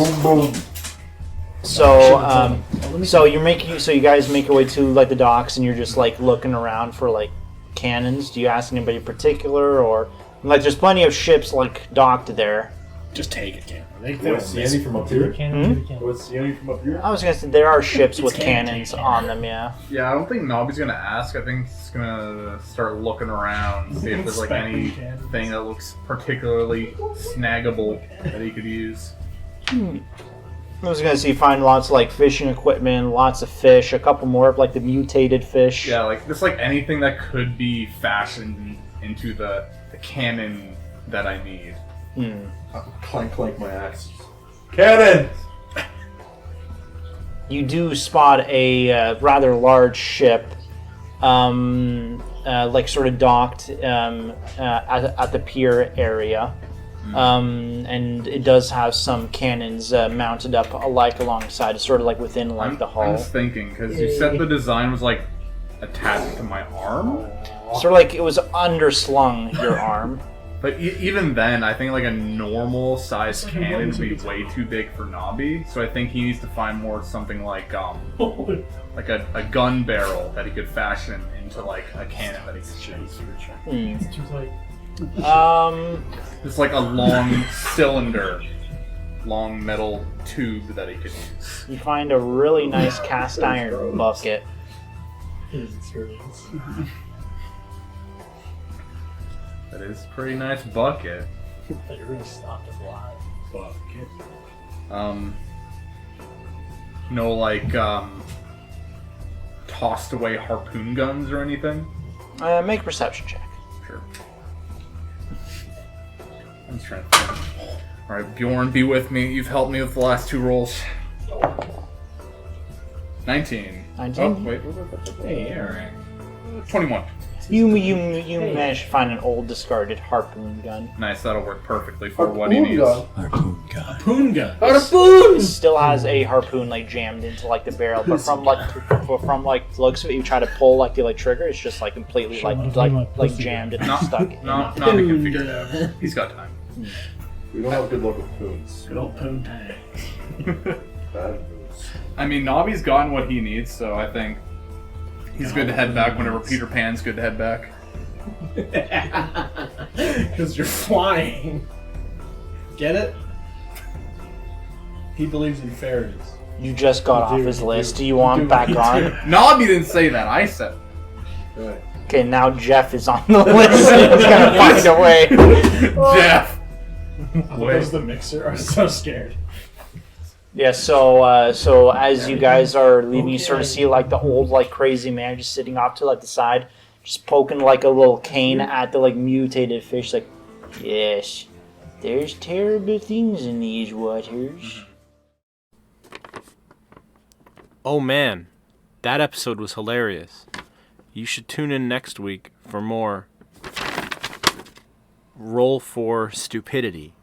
[SPEAKER 3] So, so you guys make your way to, like, the docks, and you're just, like, looking around for, like, cannons. Do you ask anybody in particular, or like there's plenty of ships like docked there?
[SPEAKER 6] Just take it, cannon. They
[SPEAKER 1] What's see any from up here?
[SPEAKER 6] Hmm?
[SPEAKER 1] What's see any from up here?
[SPEAKER 3] I was gonna say there are ships with
[SPEAKER 6] cannon,
[SPEAKER 3] cannons on them. Yeah.
[SPEAKER 8] Yeah, I don't think Nobby's gonna ask. I think he's gonna start looking around, see if there's like anything that looks particularly snaggable that he could use.
[SPEAKER 3] I was gonna say find lots of like fishing equipment, lots of fish, a couple more of like the mutated fish.
[SPEAKER 8] Yeah, like just like anything that could be fashioned into the cannon that I need.
[SPEAKER 1] Clank, clank my axe. Cannon!
[SPEAKER 3] You do spot a rather large ship, like sort of docked at the pier area. And it does have some cannons mounted up like alongside, sort of like within like the hull.
[SPEAKER 8] I'm just thinking, because you said the design was like attached to my arm?
[SPEAKER 3] Sort of like it was underslung your arm.
[SPEAKER 8] But even then, I think like a normal size cannon would be way too big for Nobby, so I think he needs to find more something like like a gun barrel that he could fashion into like a cannon that he could shoot. It's like a long cylinder, long metal tube that he could use.
[SPEAKER 3] You find a really nice cast iron bucket.
[SPEAKER 8] That is a pretty nice bucket.
[SPEAKER 6] You're gonna stop the fly. Bucket.
[SPEAKER 8] No, like tossed away harpoon guns or anything.
[SPEAKER 3] Make a perception check.
[SPEAKER 8] Sure. I'm just trying to think. Alright, Bjorn, be with me. You've helped me with the last two rolls. 19.
[SPEAKER 3] 19?
[SPEAKER 8] Oh, wait.
[SPEAKER 6] Hey, alright.
[SPEAKER 8] 21.
[SPEAKER 3] You managed to find an old discarded harpoon gun.
[SPEAKER 8] Nice, that'll work perfectly for what he needs.
[SPEAKER 6] Harpoon gun.
[SPEAKER 3] Harpoon! Still has a harpoon like jammed into like the barrel, but from like looks of it, you try to pull like the trigger, it's just like completely like jammed and stuck.
[SPEAKER 8] Not he can figure it out. He's got time.
[SPEAKER 1] We don't have good luck with poons.
[SPEAKER 6] Good old poon time.
[SPEAKER 1] Bad poons.
[SPEAKER 8] I mean, Nobby's gotten what he needs, so I think he's good to head back whenever Peter Pan's good to head back.
[SPEAKER 6] Because you're flying. Get it? He believes in fairies.
[SPEAKER 3] You just got off his list. Do you want back on?
[SPEAKER 8] Nobby didn't say that. I said
[SPEAKER 1] Right.
[SPEAKER 3] Okay, now Jeff is on the list. He's gonna find a way.
[SPEAKER 8] Jeff!
[SPEAKER 6] Where's the mixer? I'm so scared.
[SPEAKER 3] Yeah, so as you guys are leaving, you sort of see like the old like crazy man just sitting off to like the side, just poking like a little cane at the like mutated fish. Like, yes, there's terrible things in these waters.
[SPEAKER 2] Oh man, that episode was hilarious. You should tune in next week for more. Roll for Stupidity.